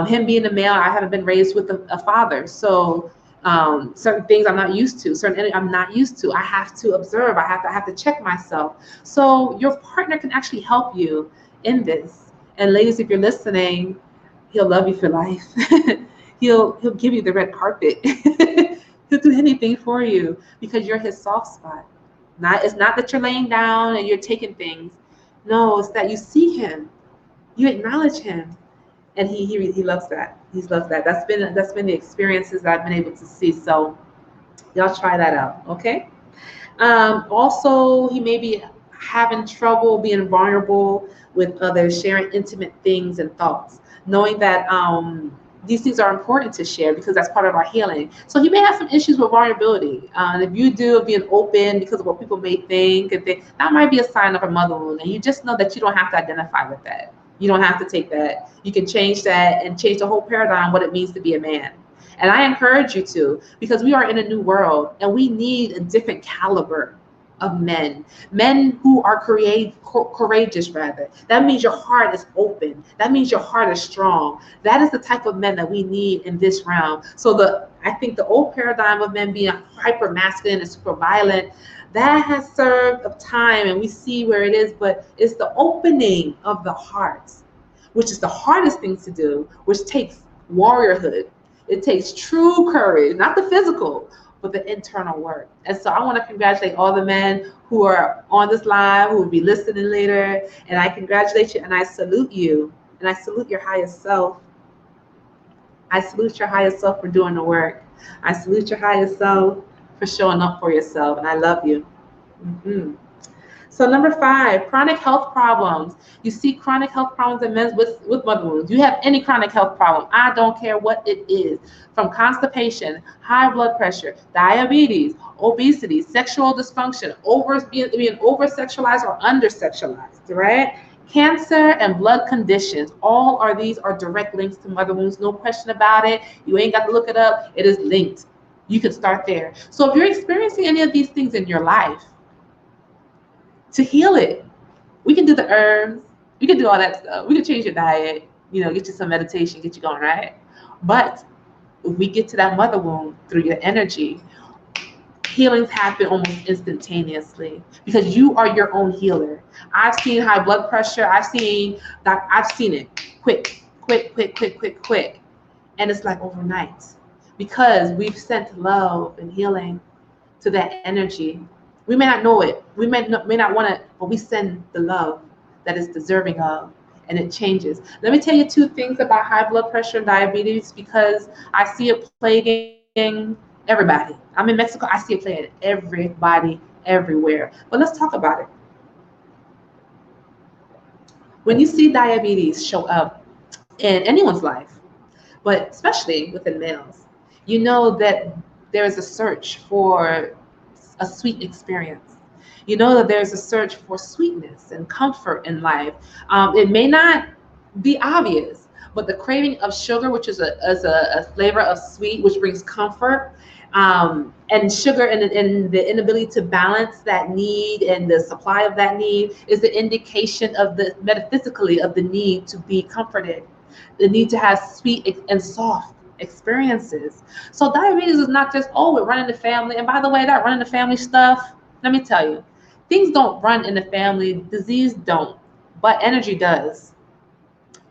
Him being a male, I haven't been raised with a father, so certain things I'm not used to, I'm not used to. I have to observe. I have to check myself. So your partner can actually help you in this. And ladies, if you're listening, he'll love you for life. he'll give you the red carpet. He'll do anything for you, because you're his soft spot. It's not that you're laying down and you're taking things. No, it's that you see him, you acknowledge him, and he loves that. He loves that. That's been the experiences that I've been able to see. So y'all try that out, okay? Also, he may be having trouble being vulnerable with others, sharing intimate things and thoughts, knowing that these things are important to share, because that's part of our healing. So he may have some issues with vulnerability. And if you do, being open because of what people may think, that might be a sign of a mother wound. And you just know that you don't have to identify with that. You don't have to take that. You can change that and change the whole paradigm, what it means to be a man. And I encourage you to, because we are in a new world and we need a different caliber of men who are courageous rather. That means your heart is open. That means your heart is strong. That is the type of men that we need in this realm. So I think the old paradigm of men being hyper masculine and super violent, that has served of time, and we see where it is, but it's the opening of the heart. which is the hardest thing to do, which takes warriorhood. It takes true courage, not the physical, but the internal work. And so I want to congratulate all the men who are on this live, who will be listening later. And I congratulate you and I salute you. And I salute your highest self. I salute your highest self for doing the work. I salute your highest self for showing up for yourself. And I love you. So number 5, chronic health problems. You see chronic health problems in men with mother wounds. You have any chronic health problem, I don't care what it is, from constipation, high blood pressure, diabetes, obesity, sexual dysfunction, being over-sexualized or under-sexualized, right? Cancer and blood conditions, these are direct links to mother wounds, no question about it. You ain't got to look it up, it is linked. You can start there. So if you're experiencing any of these things in your life, to heal it, we can do the herbs, we can do all that stuff, we can change your diet, get you some meditation, get you going, right? But if we get to that mother wound through your energy, healings happen almost instantaneously because you are your own healer. I've seen high blood pressure, I've seen it quick, and it's like overnight because we've sent love and healing to that energy. We may not know it, we may not want it, but we send the love that is deserving of, and it changes. Let me tell you 2 things about high blood pressure and diabetes because I see it plaguing everybody. I'm in Mexico, I see it plaguing everybody, everywhere. But let's talk about it. When you see diabetes show up in anyone's life, but especially within males, you know that there is a search for a sweet experience. You know that there's a search for sweetness and comfort in life. It may not be obvious, but the craving of sugar, which is a flavor of sweet, which brings comfort, and sugar and the inability to balance that need and the supply of that need is the indication of the metaphysically of the need to be comforted, the need to have sweet and soft experiences. So diabetes is not just, we're running the family. And by the way, that running the family stuff, let me tell you, things don't run in the family, disease don't, but energy does.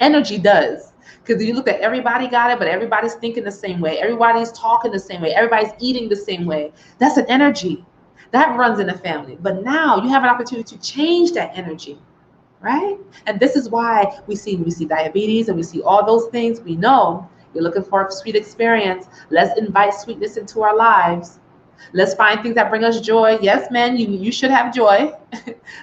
Energy does. Because if you look at everybody got it, but everybody's thinking the same way, everybody's talking the same way, everybody's eating the same way. That's an energy that runs in the family. But now you have an opportunity to change that energy, right? And this is why we see diabetes and we see all those things. We know you're looking for a sweet experience. Let's invite sweetness into our lives. Let's find things that bring us joy. Yes, men, you should have joy.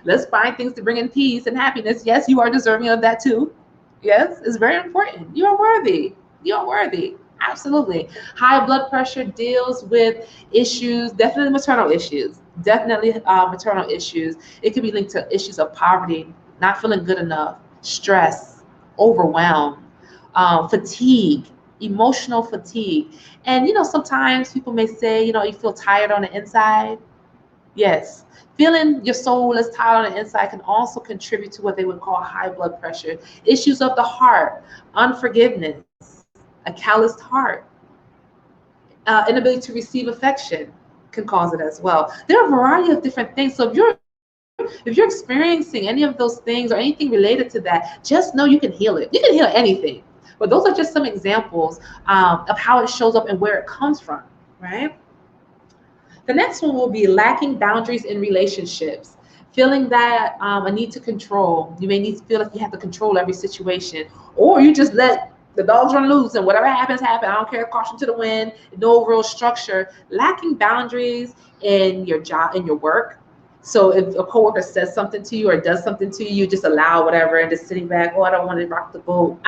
Let's find things to bring in peace and happiness. Yes, you are deserving of that too. Yes, it's very important. You are worthy. You are worthy. Absolutely. High blood pressure deals with issues, definitely maternal issues. Definitely maternal issues. It could be linked to issues of poverty, not feeling good enough, stress, overwhelm, fatigue, emotional fatigue. And sometimes people may say, you feel tired on the inside. Yes, feeling your soul is tired on the inside can also contribute to what they would call high blood pressure. Issues of the heart, unforgiveness, a calloused heart, inability to receive affection can cause it as well. There are a variety of different things. So if you're experiencing any of those things or anything related to that, just know you can heal it. You can heal anything. But those are just some examples of how it shows up and where it comes from, right? The next one will be lacking boundaries in relationships, feeling that a need to control. You may feel like you have to control every situation, or you just let the dogs run loose and whatever happens, happen. I don't care, caution to the wind, no real structure. Lacking boundaries in your job, in your work. So if a coworker says something to you or does something to you, you just allow whatever and just sitting back, I don't want to rock the boat.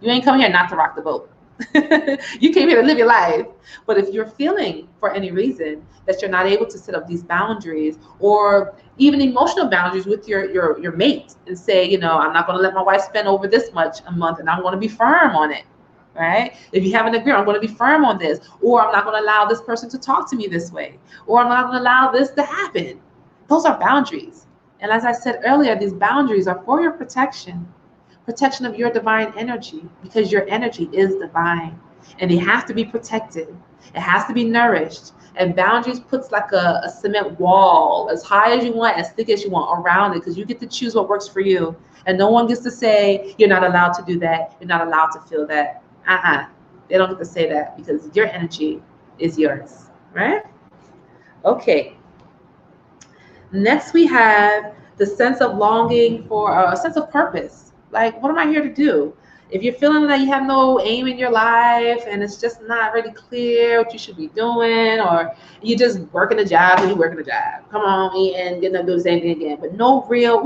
You ain't come here not to rock the boat. You came here to live your life. But if you're feeling for any reason that you're not able to set up these boundaries, or even emotional boundaries with your mate, and say, I'm not going to let my wife spend over this much a month, and I'm going to be firm on it, right? If you have an agreement, I'm going to be firm on this, or I'm not going to allow this person to talk to me this way, or I'm not going to allow this to happen. Those are boundaries. And as I said earlier, these boundaries are for your protection of your divine energy, because your energy is divine and it has to be protected. It has to be nourished. And boundaries puts like a cement wall as high as you want, as thick as you want around it, because you get to choose what works for you. And no one gets to say, you're not allowed to do that. You're not allowed to feel that. They don't get to say that because your energy is yours, right? Okay. Next, we have the sense of longing for a sense of purpose. Like, what am I here to do? If you're feeling that you have no aim in your life and it's just not really clear what you should be doing, or you're just working a job and you're working a job, come on, and getting to do the same thing again, but no real,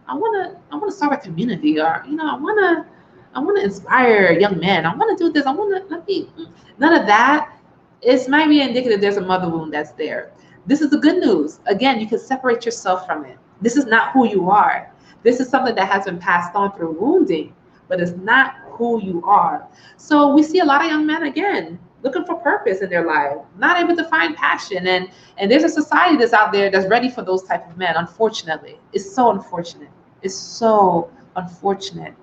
I wanna start a community, or I wanna inspire young men. I wanna do this. None of that. It might be indicative there's a mother wound that's there. This is the good news. Again, you can separate yourself from it. This is not who you are. This is something that has been passed on through wounding, but it's not who you are. So we see a lot of young men, again, looking for purpose in their life, not able to find passion. And there's a society that's out there that's ready for those type of men, unfortunately. It's so unfortunate. It's so unfortunate.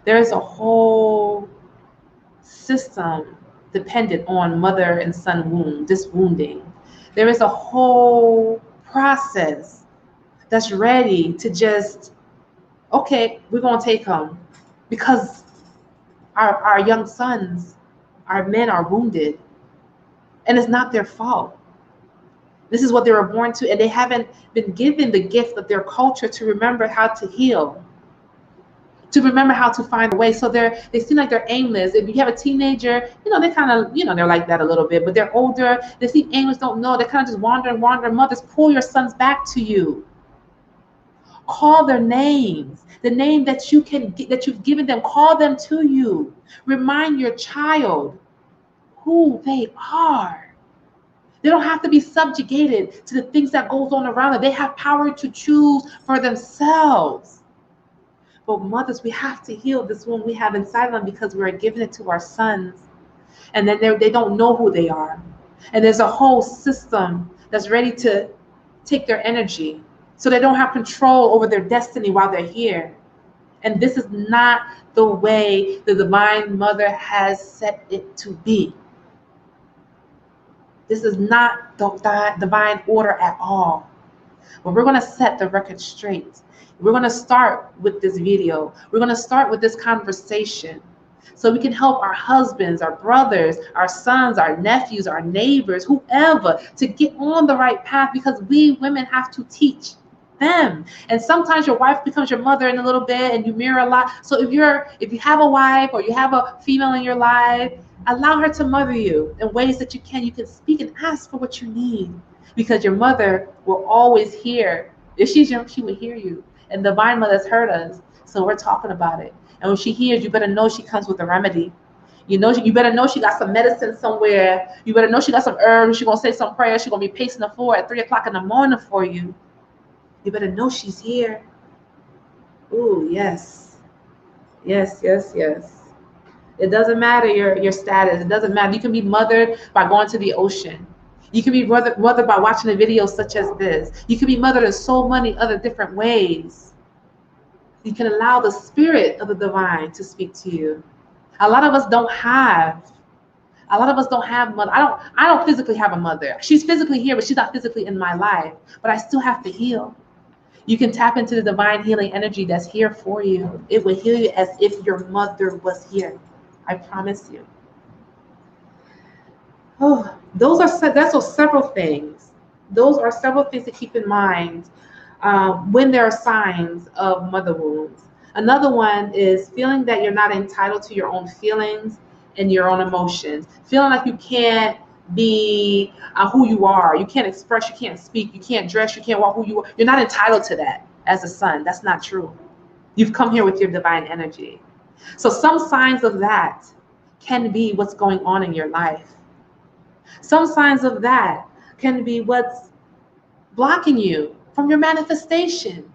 There is a whole system dependent on mother and son wound, this wounding. There is a whole process that's ready to just, okay, we're going to take them because our young sons, our men are wounded, and it's not their fault. This is what they were born to, and they haven't been given the gift of their culture to remember how to heal, to remember how to find a way. So they seem like they're aimless. If you have a teenager, they kind of, they're like that a little bit, but they're older, they seem aimless, don't know, they kind of just wander. Mothers, pull your sons back to you. Call their names, the name that you've given them, call them to you. Remind your child who they are. They don't have to be subjugated to the things that goes on around them. They have power to choose for themselves. But mothers, we have to heal this wound we have inside them because we're giving it to our sons. And then they don't know who they are. And there's a whole system that's ready to take their energy, so they don't have control over their destiny while they're here. And this is not the way the Divine Mother has set it to be. This is not the divine order at all. But we're going to set the record straight. We're going to start with this video. We're going to start with this conversation so we can help our husbands, our brothers, our sons, our nephews, our neighbors, whoever, to get on the right path, because we women have to teach them. And sometimes your wife becomes your mother in a little bit, and you mirror a lot. So if you have a wife or you have a female in your life, allow her to mother you in ways that you can speak and ask for what you need, because your mother will always hear. If she's young, she will hear you. And the Divine Mother has heard us, so we're talking about it. And when she hears, you better know she comes with a remedy. You better know she got some medicine somewhere. You better know she got some herbs. She's going to say some prayers. She's going to be pacing the floor at 3 o'clock in the morning for you. You better know she's here. Ooh, yes. Yes, yes, yes. It doesn't matter your status. It doesn't matter. You can be mothered by going to the ocean. You can be mothered by watching a video such as this. You can be mothered in so many other different ways. You can allow the spirit of the divine to speak to you. A lot of us don't have mother. I don't physically have a mother. She's physically here, but she's not physically in my life. But I still have to heal. You can tap into the divine healing energy that's here for you. It will heal you as if your mother was here. I promise you. Oh, that's several things. Those are several things to keep in mind when there are signs of mother wounds. Another one is feeling that you're not entitled to your own feelings and your own emotions. Feeling like you can't be who you are. You can't express, you can't speak, you can't dress, you can't walk who you are. You're not entitled to that as a son. That's not true. You've come here with your divine energy. So some signs of that can be what's going on in your life. Some signs of that can be what's blocking you from your manifestation.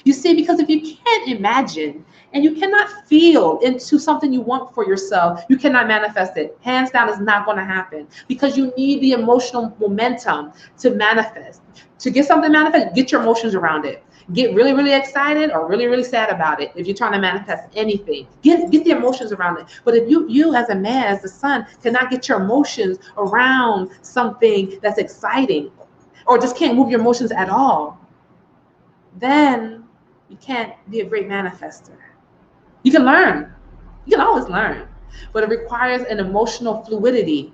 You see, because if you can't imagine and you cannot feel into something you want for yourself, you cannot manifest it. Hands down, it's not going to happen, because you need the emotional momentum to manifest. To get something manifest, get your emotions around it. Get really, really excited or really, really sad about it. If you're trying to manifest anything, get the emotions around it. But if you as a man, as the son, cannot get your emotions around something that's exciting, or just can't move your emotions at all, then you can't be a great manifester. You can learn. You can always learn. But it requires an emotional fluidity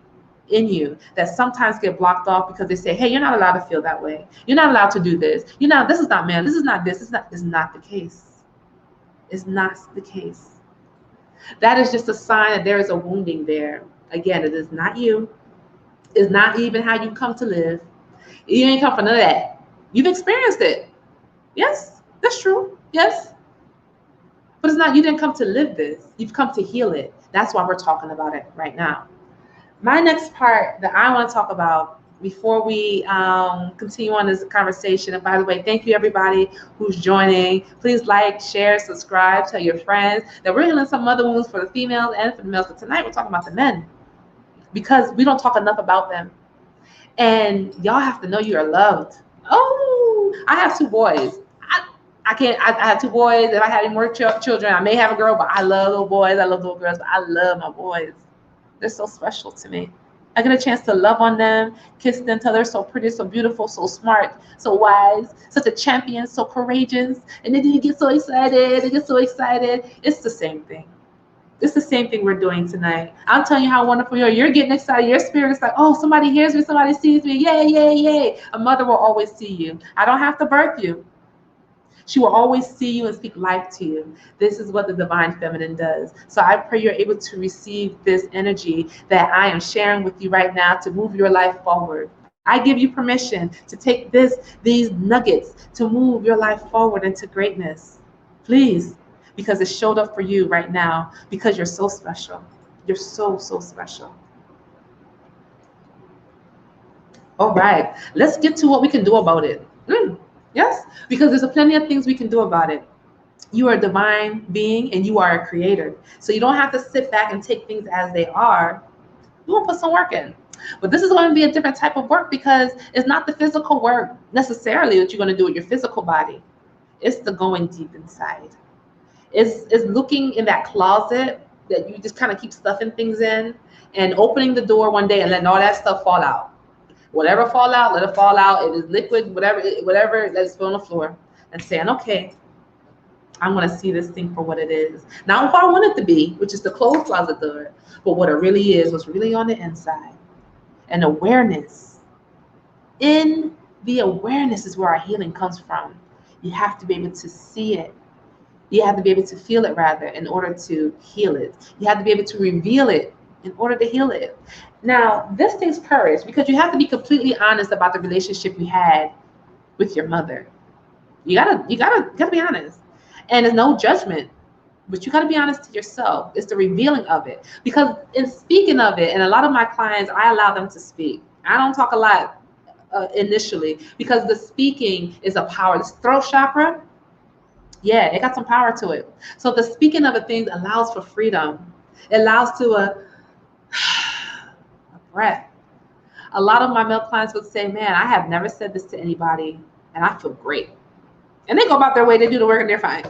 in you that sometimes get blocked off because they say, hey, you're not allowed to feel that way. You're not allowed to do this. This is not man. This is not this. It's not the case. It's not the case. That is just a sign that there is a wounding there. Again, it is not you. It's not even how you come to live. You ain't come for none of that. You've experienced it. Yes, that's true. Yes. But it's not, you didn't come to live this. You've come to heal it. That's why we're talking about it right now. My next part that I want to talk about before we continue on this conversation, and by the way, thank you everybody who's joining. Please like, share, subscribe, tell your friends that we're healing some mother wounds for the females and for the males. But tonight we're talking about the men because we don't talk enough about them. And y'all have to know you are loved. Oh, I have 2 boys. I have 2 boys. If I had any more children, I may have a girl, but I love little boys. I love little girls, but I love my boys. They're so special to me. I get a chance to love on them, kiss them, tell they're so pretty, so beautiful, so smart, so wise, such a champion, so courageous. And then you get so excited. They get so excited. It's the same thing. It's the same thing we're doing tonight. I'm telling you how wonderful you are. You're getting excited. Your spirit is like, oh, somebody hears me. Somebody sees me. Yay, yay, yay. A mother will always see you. I don't have to birth you. She will always see you and speak life to you. This is what the divine feminine does. So I pray you're able to receive this energy that I am sharing with you right now to move your life forward. I give you permission to take these nuggets to move your life forward into greatness. Please, because it showed up for you right now, because you're so special. You're so, so special. All right, let's get to what we can do about it. Yes, because there's plenty of things we can do about it. You are a divine being and you are a creator. So you don't have to sit back and take things as they are. You will put some work in. But this is going to be a different type of work because it's not the physical work necessarily that you're going to do with your physical body. It's the going deep inside. It's looking in that closet that you just kind of keep stuffing things in and opening the door one day and letting all that stuff fall out. Whatever fall out, let it fall out. It is liquid, whatever, let it spill on the floor. And saying, okay, I'm going to see this thing for what it is. Not what I want it to be, which is the closed closet door, but what it really is, what's really on the inside. And awareness. In the awareness is where our healing comes from. You have to be able to see it. You have to be able to feel it, rather, in order to heal it. You have to be able to reveal it in order to heal it. Now, this takes courage because you have to be completely honest about the relationship you had with your mother. You gotta be honest. And there's no judgment, but you gotta be honest to yourself. It's the revealing of it. Because in speaking of it, and a lot of my clients, I allow them to speak. I don't talk a lot initially because the speaking is a power. This throat chakra, yeah, it got some power to it. So the speaking of the things allows for freedom. It allows to a breath. A lot of my male clients would say, man, I have never said this to anybody and I feel great. And they go about their way, they do the work and they're fine.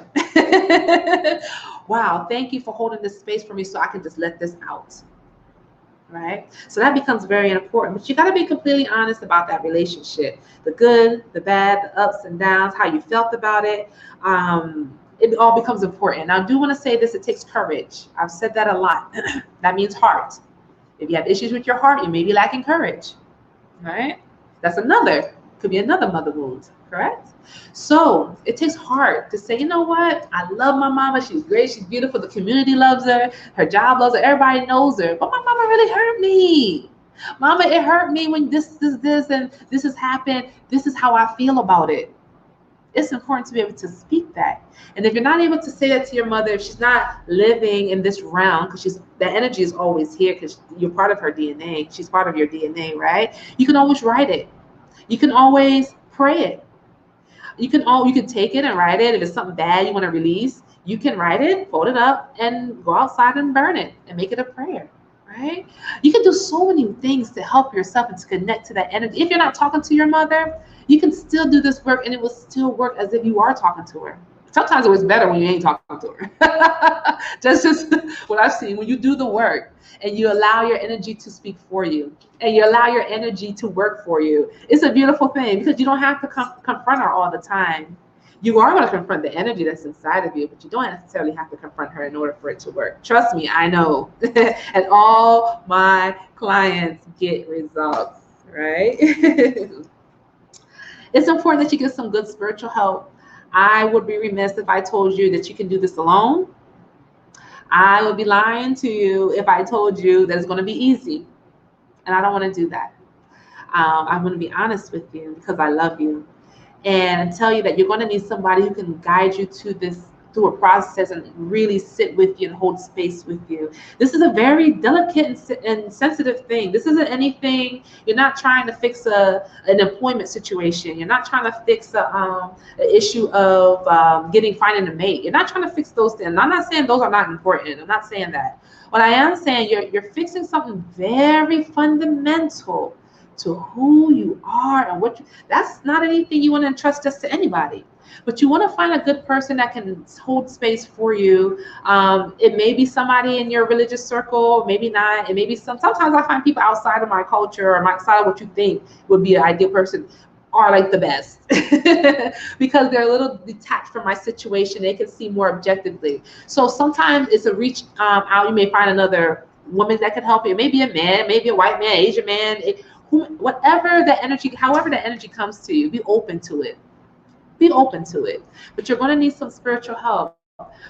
Wow, thank you for holding this space for me so I can just let this out. Right? So that becomes very important. But you got to be completely honest about that relationship. The good, the bad, the ups and downs, how you felt about it. It all becomes important. Now, I do want to say this, it takes courage. I've said that a lot. That means heart. If you have issues with your heart, you may be lacking courage, right? That's could be another mother wound, correct? So it takes heart to say, you know what? I love my mama. She's great. She's beautiful. The community loves her. Her job loves her. Everybody knows her. But my mama really hurt me. Mama, it hurt me when this, and this has happened. This is how I feel about it. It's important to be able to speak that. And if you're not able to say that to your mother, if she's not living in this realm, because that energy is always here because you're part of her DNA. She's part of your DNA, right? You can always write it. You can always pray it. You can take it and write it. If it's something bad you want to release, you can write it, fold it up, and go outside and burn it and make it a prayer, right? You can do so many things to help yourself and to connect to that energy. If you're not talking to your mother, you can still do this work and it will still work as if you are talking to her. Sometimes it was better when you ain't talking to her. Just what I've seen. When you do the work and you allow your energy to speak for you and you allow your energy to work for you, it's a beautiful thing because you don't have to confront her all the time. You are going to confront the energy that's inside of you, but you don't necessarily have to confront her in order for it to work. Trust me, I know. And all my clients get results, right? It's important that you get some good spiritual help. I would be remiss if I told you that you can do this alone. I would be lying to you if I told you that it's going to be easy. And I don't want to do that. I'm going to be honest with you because I love you and tell you that you're going to need somebody who can guide you to this through a process and really sit with you and hold space with you. This is a very delicate and sensitive thing. This isn't anything. You're not trying to fix an employment situation. You're not trying to fix an issue of finding a mate. You're not trying to fix those things. I'm not saying those are not important. I'm not saying that. What I am saying, you're fixing something very fundamental to who you are and that's not anything you want to entrust just to anybody, but you want to find a good person that can hold space for you. It may be somebody in your religious circle, maybe not. It may be sometimes I find people outside of my culture or outside of what you think would be an ideal person are like the best because they're a little detached from my situation. They can see more objectively. So sometimes it's a reach out. You may find another woman that can help you. Maybe a man, maybe a white man, Asian man, whatever the energy, however the energy comes to you, be open to it. Be open to it. But you're going to need some spiritual help.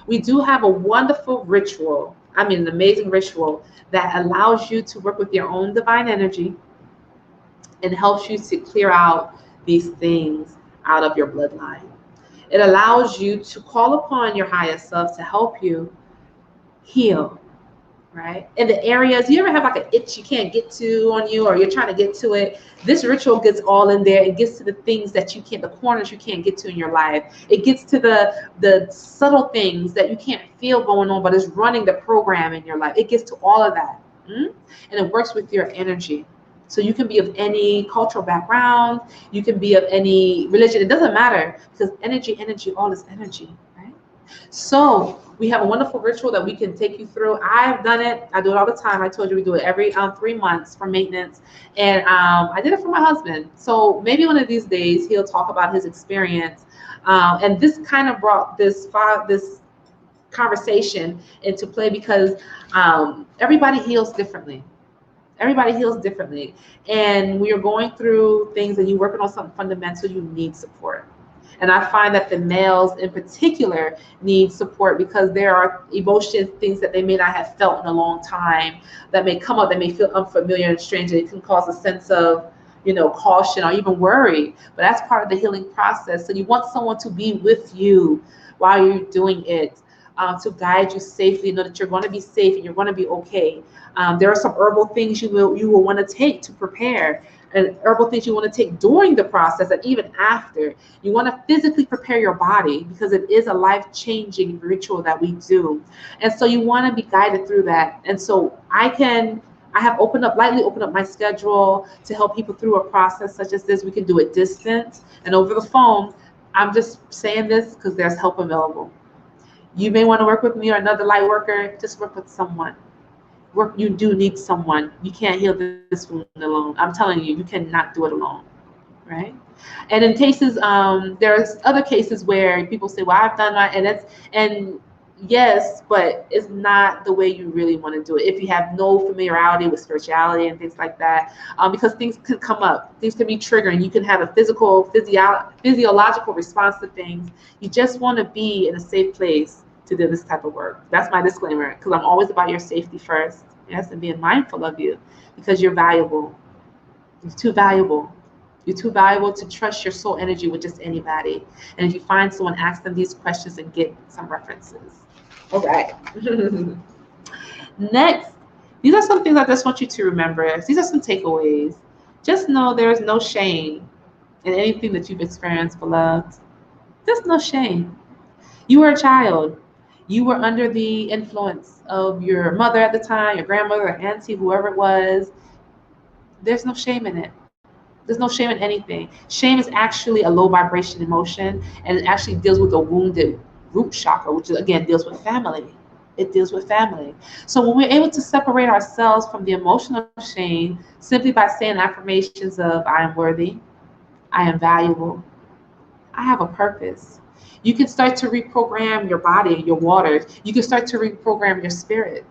We do have a wonderful ritual, an amazing ritual that allows you to work with your own divine energy and helps you to clear out these things out of your bloodline. It allows you to call upon your highest self to help you heal, right? In the areas, you ever have like an itch you can't get to on you, or you're trying to get to it? This ritual gets all in there. It gets to the things that you can't, the corners you can't get to in your life. It gets to the subtle things that you can't feel going on, but it's running the program in your life. It gets to all of that. And it works with your energy. So you can be of any cultural background, you can be of any religion. It doesn't matter because energy, all is energy, right? So we have a wonderful ritual that we can take you through. I've done it. I do it all the time. I told you we do it every 3 months for maintenance. And I did it for my husband. So maybe one of these days he'll talk about his experience. And this kind of brought this conversation into play because everybody heals differently. Everybody heals differently. And when you're going through things and you're working on something fundamental, you need support. And I find that the males in particular need support because there are emotions, things that they may not have felt in a long time that may come up, that may feel unfamiliar and strange. And it can cause a sense of, caution or even worry. But that's part of the healing process. So you want someone to be with you while you're doing it, to guide you safely, know that you're going to be safe and you're going to be okay. There are some herbal things you will want to take to prepare, and herbal things you want to take during the process and even after. You want to physically prepare your body because it is a life-changing ritual that we do. And so you want to be guided through that. And so I have lightly opened up my schedule to help people through a process such as this. We can do it distant and over the phone. I'm just saying this because there's help available. You may want to work with me or another light worker. Just work with someone. You do need someone. You can't heal this wound alone. I'm telling you, you cannot do it alone, right? And in cases, there's other cases where people say, "Well, I've done that," and yes, but it's not the way you really want to do it. If you have no familiarity with spirituality and things like that, because things can come up, things can be triggering. You can have a physiological response to things. You just want to be in a safe place to do this type of work. That's my disclaimer, because I'm always about your safety first, yes, and being mindful of you because you're valuable. You're too valuable. You're too valuable to trust your soul energy with just anybody. And if you find someone, ask them these questions and get some references. All right. Next, these are some things I just want you to remember. These are some takeaways. Just know there is no shame in anything that you've experienced, beloved. There's no shame. You are a child. You were under the influence of your mother at the time, your grandmother, or auntie, whoever it was. There's no shame in it. There's no shame in anything. Shame is actually a low vibration emotion, and it actually deals with a wounded root chakra, which again deals with family. It deals with family. So when we're able to separate ourselves from the emotional shame simply by saying affirmations of I am worthy, I am valuable, I have a purpose. You can start to reprogram your body, your waters. You can start to reprogram your spirit.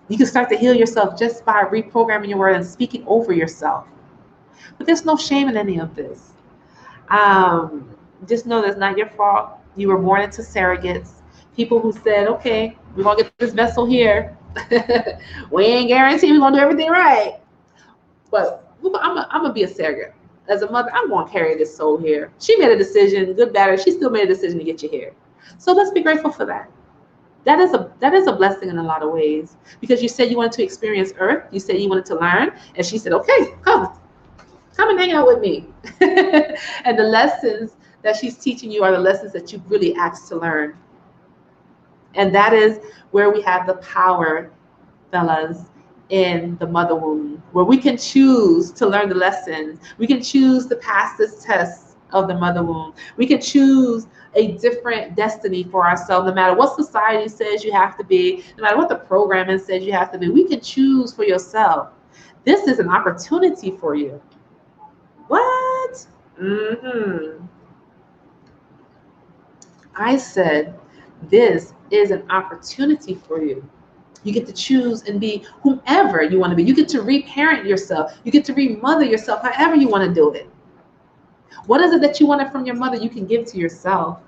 You can start to heal yourself just by reprogramming your word and speaking over yourself. But there's no shame in any of this. Um, just know that's not your fault. You were born into surrogates. People who said, okay, we're going to get this vessel here. We ain't guaranteed we're going to do everything right. But I'm going to be a surrogate. As a mother, I'm going to carry this soul here. She made a decision, good, bad, or she still made a decision to get you here. So let's be grateful for that. That is a blessing in a lot of ways, because you said you wanted to experience Earth. You said you wanted to learn, and she said, okay, come and hang out with me. And the lessons that she's teaching you are the lessons that you really asked to learn. And that is where we have the power, fellas, in the mother womb, where we can choose to learn the lessons. We can choose to pass this test of the mother womb. We can choose a different destiny for ourselves, no matter what society says you have to be, no matter what the programming says you have to be. We can choose for yourself. This is an opportunity for you. What? I said, this is an opportunity for you. You get to choose and be whomever you want to be. You get to reparent yourself. You get to remother yourself however you want to do it. What is it that you wanted from your mother you can give to yourself?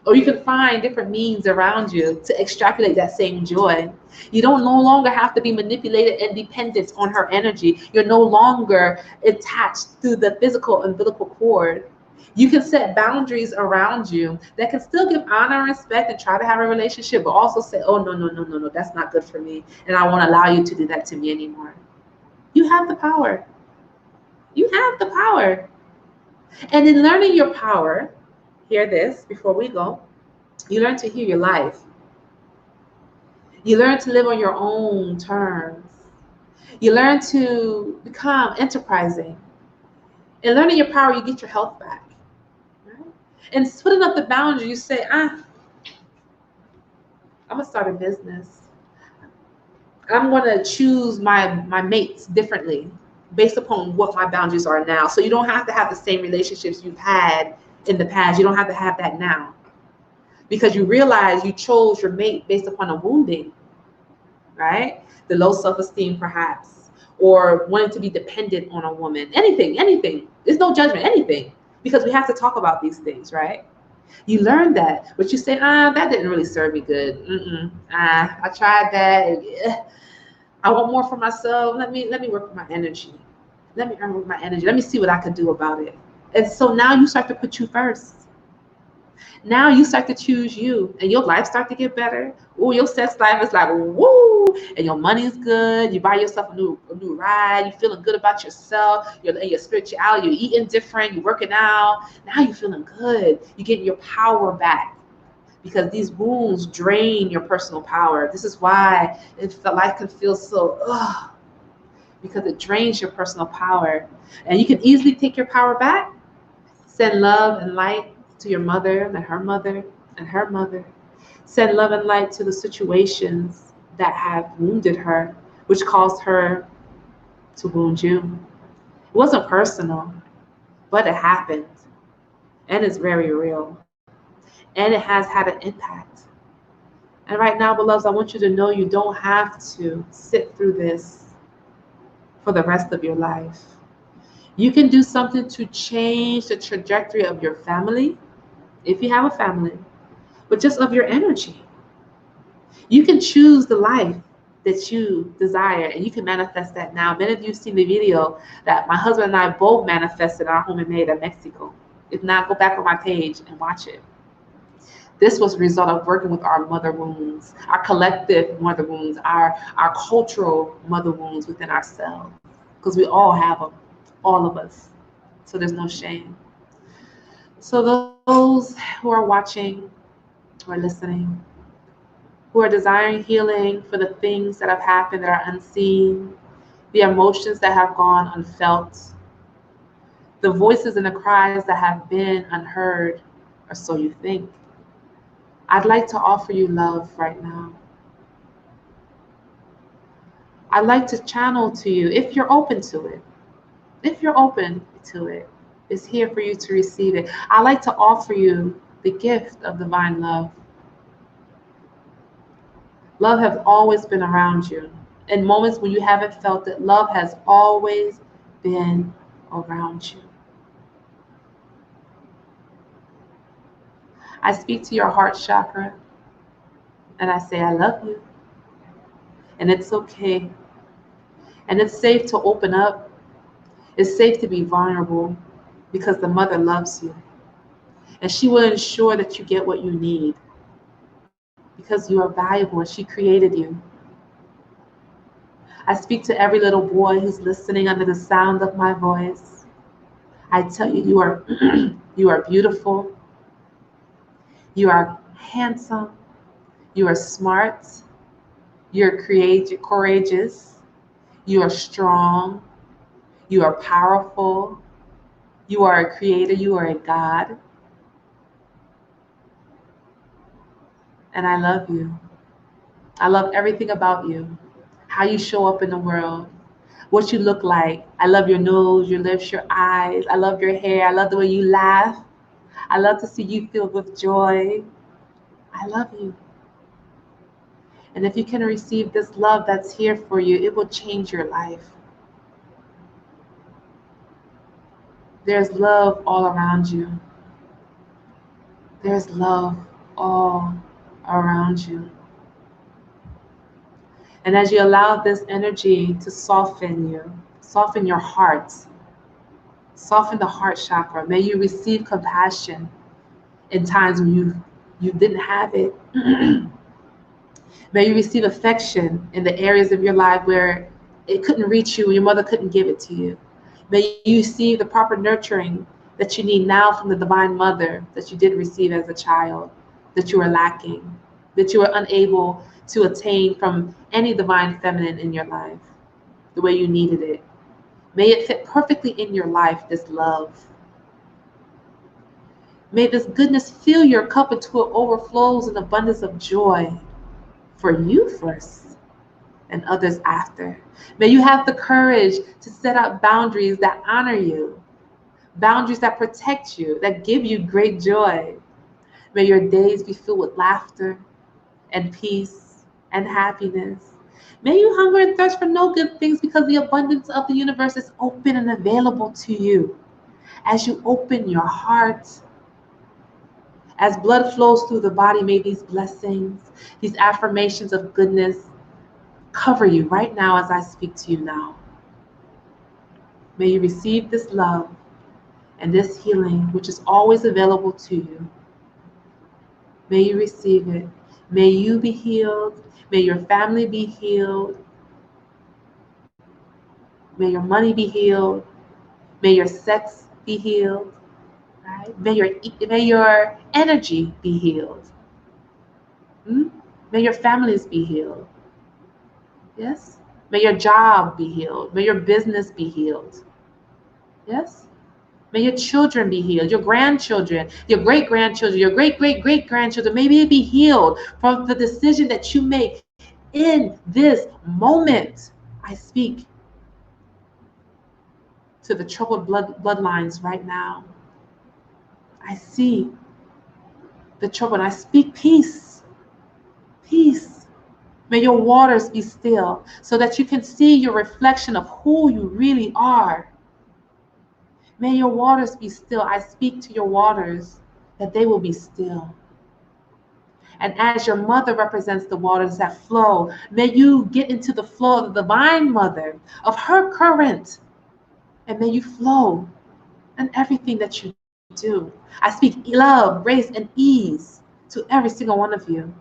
Or you can find different means around you to extrapolate that same joy. You don't no longer have to be manipulated and dependent on her energy. You're no longer attached through the physical umbilical cord. You can set boundaries around you that can still give honor and respect and try to have a relationship, but also say, oh, no, that's not good for me. And I won't allow you to do that to me anymore. You have the power. You have the power. And in learning your power, hear this before we go, you learn to heal your life. You learn to live on your own terms. You learn to become enterprising. In learning your power, you get your health back. Right? And putting up the boundary, you say, I'm going to start a business. I'm going to choose my mates differently based upon what my boundaries are now. So you don't have to have the same relationships you've had in the past. You don't have to have that now, because you realize you chose your mate based upon a wounding, right? The low self-esteem perhaps, or wanting to be dependent on a woman. Anything. There's no judgment, anything, because we have to talk about these things, right? You learn that, but you say, that didn't really serve me good. I tried that. I want more for myself. Let me work with my energy. Let me earn with my energy. Let me see what I can do about it. And so now you start to put you first. Now you start to choose you, and your life start to get better. Oh, your sex life is like woo, and your money's good. You buy yourself a new ride. You're feeling good about yourself. Your spirituality. You're eating different. You're working out. Now you're feeling good. You're getting your power back, because these wounds drain your personal power. This is why life can feel so because it drains your personal power, and you can easily take your power back. Send love and light to your mother and her mother and her mother. Send love and light to the situations that have wounded her, which caused her to wound you. It wasn't personal, but it happened. And it's very real. And it has had an impact. And right now, beloveds, I want you to know you don't have to sit through this for the rest of your life. You can do something to change the trajectory of your family, if you have a family, but just of your energy. You can choose the life that you desire, and you can manifest that now. Many of you have seen the video that my husband and I both manifested our home and made in Mexico. If not, go back on my page and watch it. This was a result of working with our mother wounds, our collective mother wounds, our cultural mother wounds within ourselves, because we all have them, all of us. So there's no shame. So those who are watching, who are listening, who are desiring healing for the things that have happened that are unseen, the emotions that have gone unfelt, the voices and the cries that have been unheard, or so you think. I'd like to offer you love right now. I'd like to channel to you, if you're open to it, if you're open to it, it's here for you to receive it. I'd like to offer you the gift of divine love. Love has always been around you. In moments when you haven't felt it, love has always been around you. I speak to your heart chakra and I say, I love you. And it's okay. And it's safe to open up. It's safe to be vulnerable because the mother loves you. And she will ensure that you get what you need because you are valuable and she created you. I speak to every little boy who's listening under the sound of my voice. I tell you, you are, you are beautiful. You are handsome. You are smart. You're courageous. You are strong. You are powerful. You are a creator. You are a God. And I love you. I love everything about you. How you show up in the world. What you look like. I love your nose, your lips, your eyes. I love your hair. I love the way you laugh. I love to see you filled with joy. I love you. And if you can receive this love that's here for you, it will change your life. There's love all around you. There's love all around you. And as you allow this energy to soften you, soften your heart, soften the heart chakra, may you receive compassion in times when you didn't have it. May you receive affection in the areas of your life where it couldn't reach you, your mother couldn't give it to you. May you receive the proper nurturing that you need now from the divine mother that you did receive as a child, that you were lacking, that you were unable to attain from any divine feminine in your life, the way you needed it. May it fit perfectly in your life, this love. May this goodness fill your cup until it overflows in abundance of joy for you first and others after. May you have the courage to set out boundaries that honor you, boundaries that protect you, that give you great joy. May your days be filled with laughter and peace and happiness. May you hunger and thirst for no good things because the abundance of the universe is open and available to you. As you open your heart, as blood flows through the body, may these blessings, these affirmations of goodness cover you right now as I speak to you now. May you receive this love and this healing, which is always available to you. May you receive it. May you be healed. May your family be healed. May your money be healed. May your sex be healed. Right? May your energy be healed. May your families be healed. Yes? May your job be healed. May your business be healed. Yes? May your children be healed, your grandchildren, your great-grandchildren, your great-great-great-grandchildren. May they be healed from the decision that you make in this moment. I speak to the troubled bloodlines right now. I see the trouble and I speak peace. Peace. May your waters be still so that you can see your reflection of who you really are. May your waters be still. I speak to your waters that they will be still. And as your mother represents the waters that flow, may you get into the flow of the divine mother, of her current, and may you flow in everything that you do. I speak love, grace, and ease to every single one of you.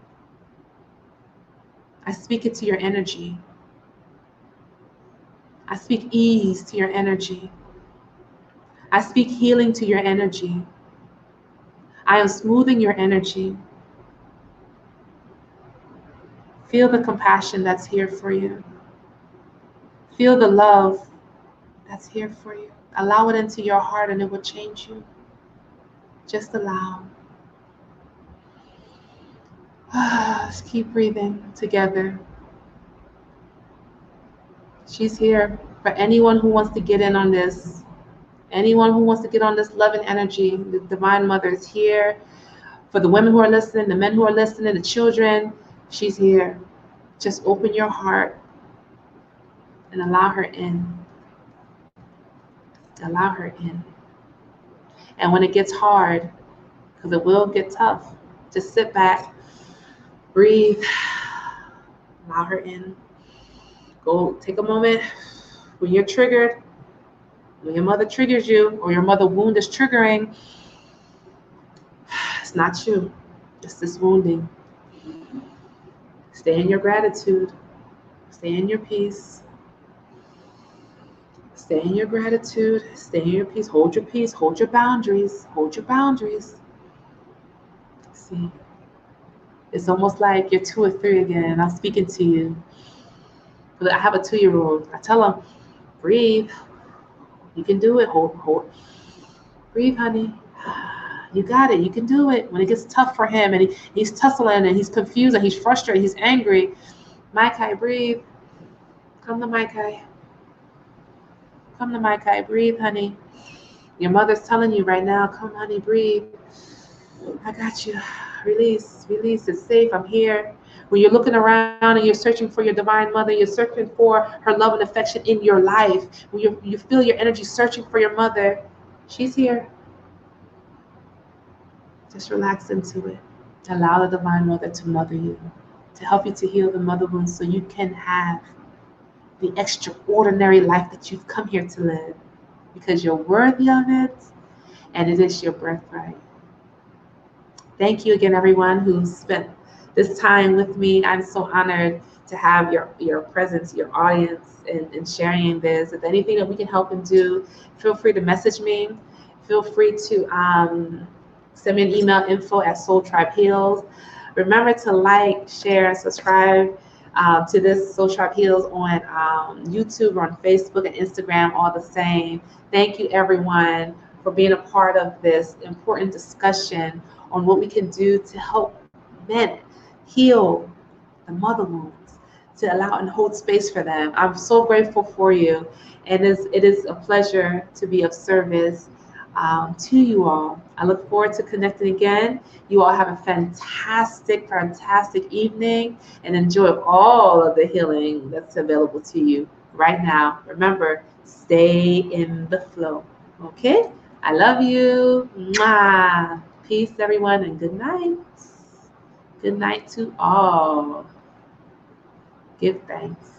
I speak it to your energy. I speak ease to your energy. I speak healing to your energy. I am smoothing your energy. Feel the compassion that's here for you. Feel the love that's here for you. Allow it into your heart and it will change you. Just allow. Let's keep breathing together. She's here for anyone who wants to get in on this. Anyone who wants to get on this loving energy, the Divine Mother is here. For the women who are listening, the men who are listening, the children, she's here. Just open your heart and allow her in. Allow her in. And when it gets hard, because it will get tough, just sit back, breathe, allow her in. Go take a moment. When you're triggered, when your mother triggers you or your mother wound is triggering, it's not you. It's this wounding. Stay in your gratitude. Stay in your peace. Stay in your gratitude. Stay in your peace. Hold your peace. Hold your boundaries. Hold your boundaries. See, it's almost like you're 2 or 3 again, and I'm speaking to you. But I have a 2-year-old. I tell him, breathe. You can do it. Hold. Breathe, honey. You got it. You can do it. When it gets tough for him and he's tussling and he's confused and he's frustrated, he's angry. Maikai, breathe. Come to Maikai. Come to Maikai. Breathe, honey. Your mother's telling you right now, come, honey, breathe. I got you. Release. Release. It's safe. I'm here. When you're looking around and you're searching for your Divine Mother, you're searching for her love and affection in your life. When you feel your energy searching for your mother, she's here. Just relax into it. Allow the Divine Mother to mother you, to help you to heal the mother wound so you can have the extraordinary life that you've come here to live, because you're worthy of it and it is your birthright. Thank you again, everyone who spent this time with me. I'm so honored to have your presence, your audience, in sharing this. If anything that we can help and do, feel free to message me. Feel free to send me an email, info@soultribeheals. Remember to like, share, and subscribe to this Soul Tribe Heals on YouTube, on Facebook, and Instagram, all the same. Thank you, everyone, for being a part of this important discussion on what we can do to help men heal the mother wounds, to allow and hold space for them. I'm so grateful for you, and it is a pleasure to be of service to you all. I look forward to connecting again. You all have a fantastic, fantastic evening and enjoy all of the healing that's available to you right now. Remember, stay in the flow. Okay? I love you. Mwah. Peace, everyone, and good night. Good night to all. Give thanks.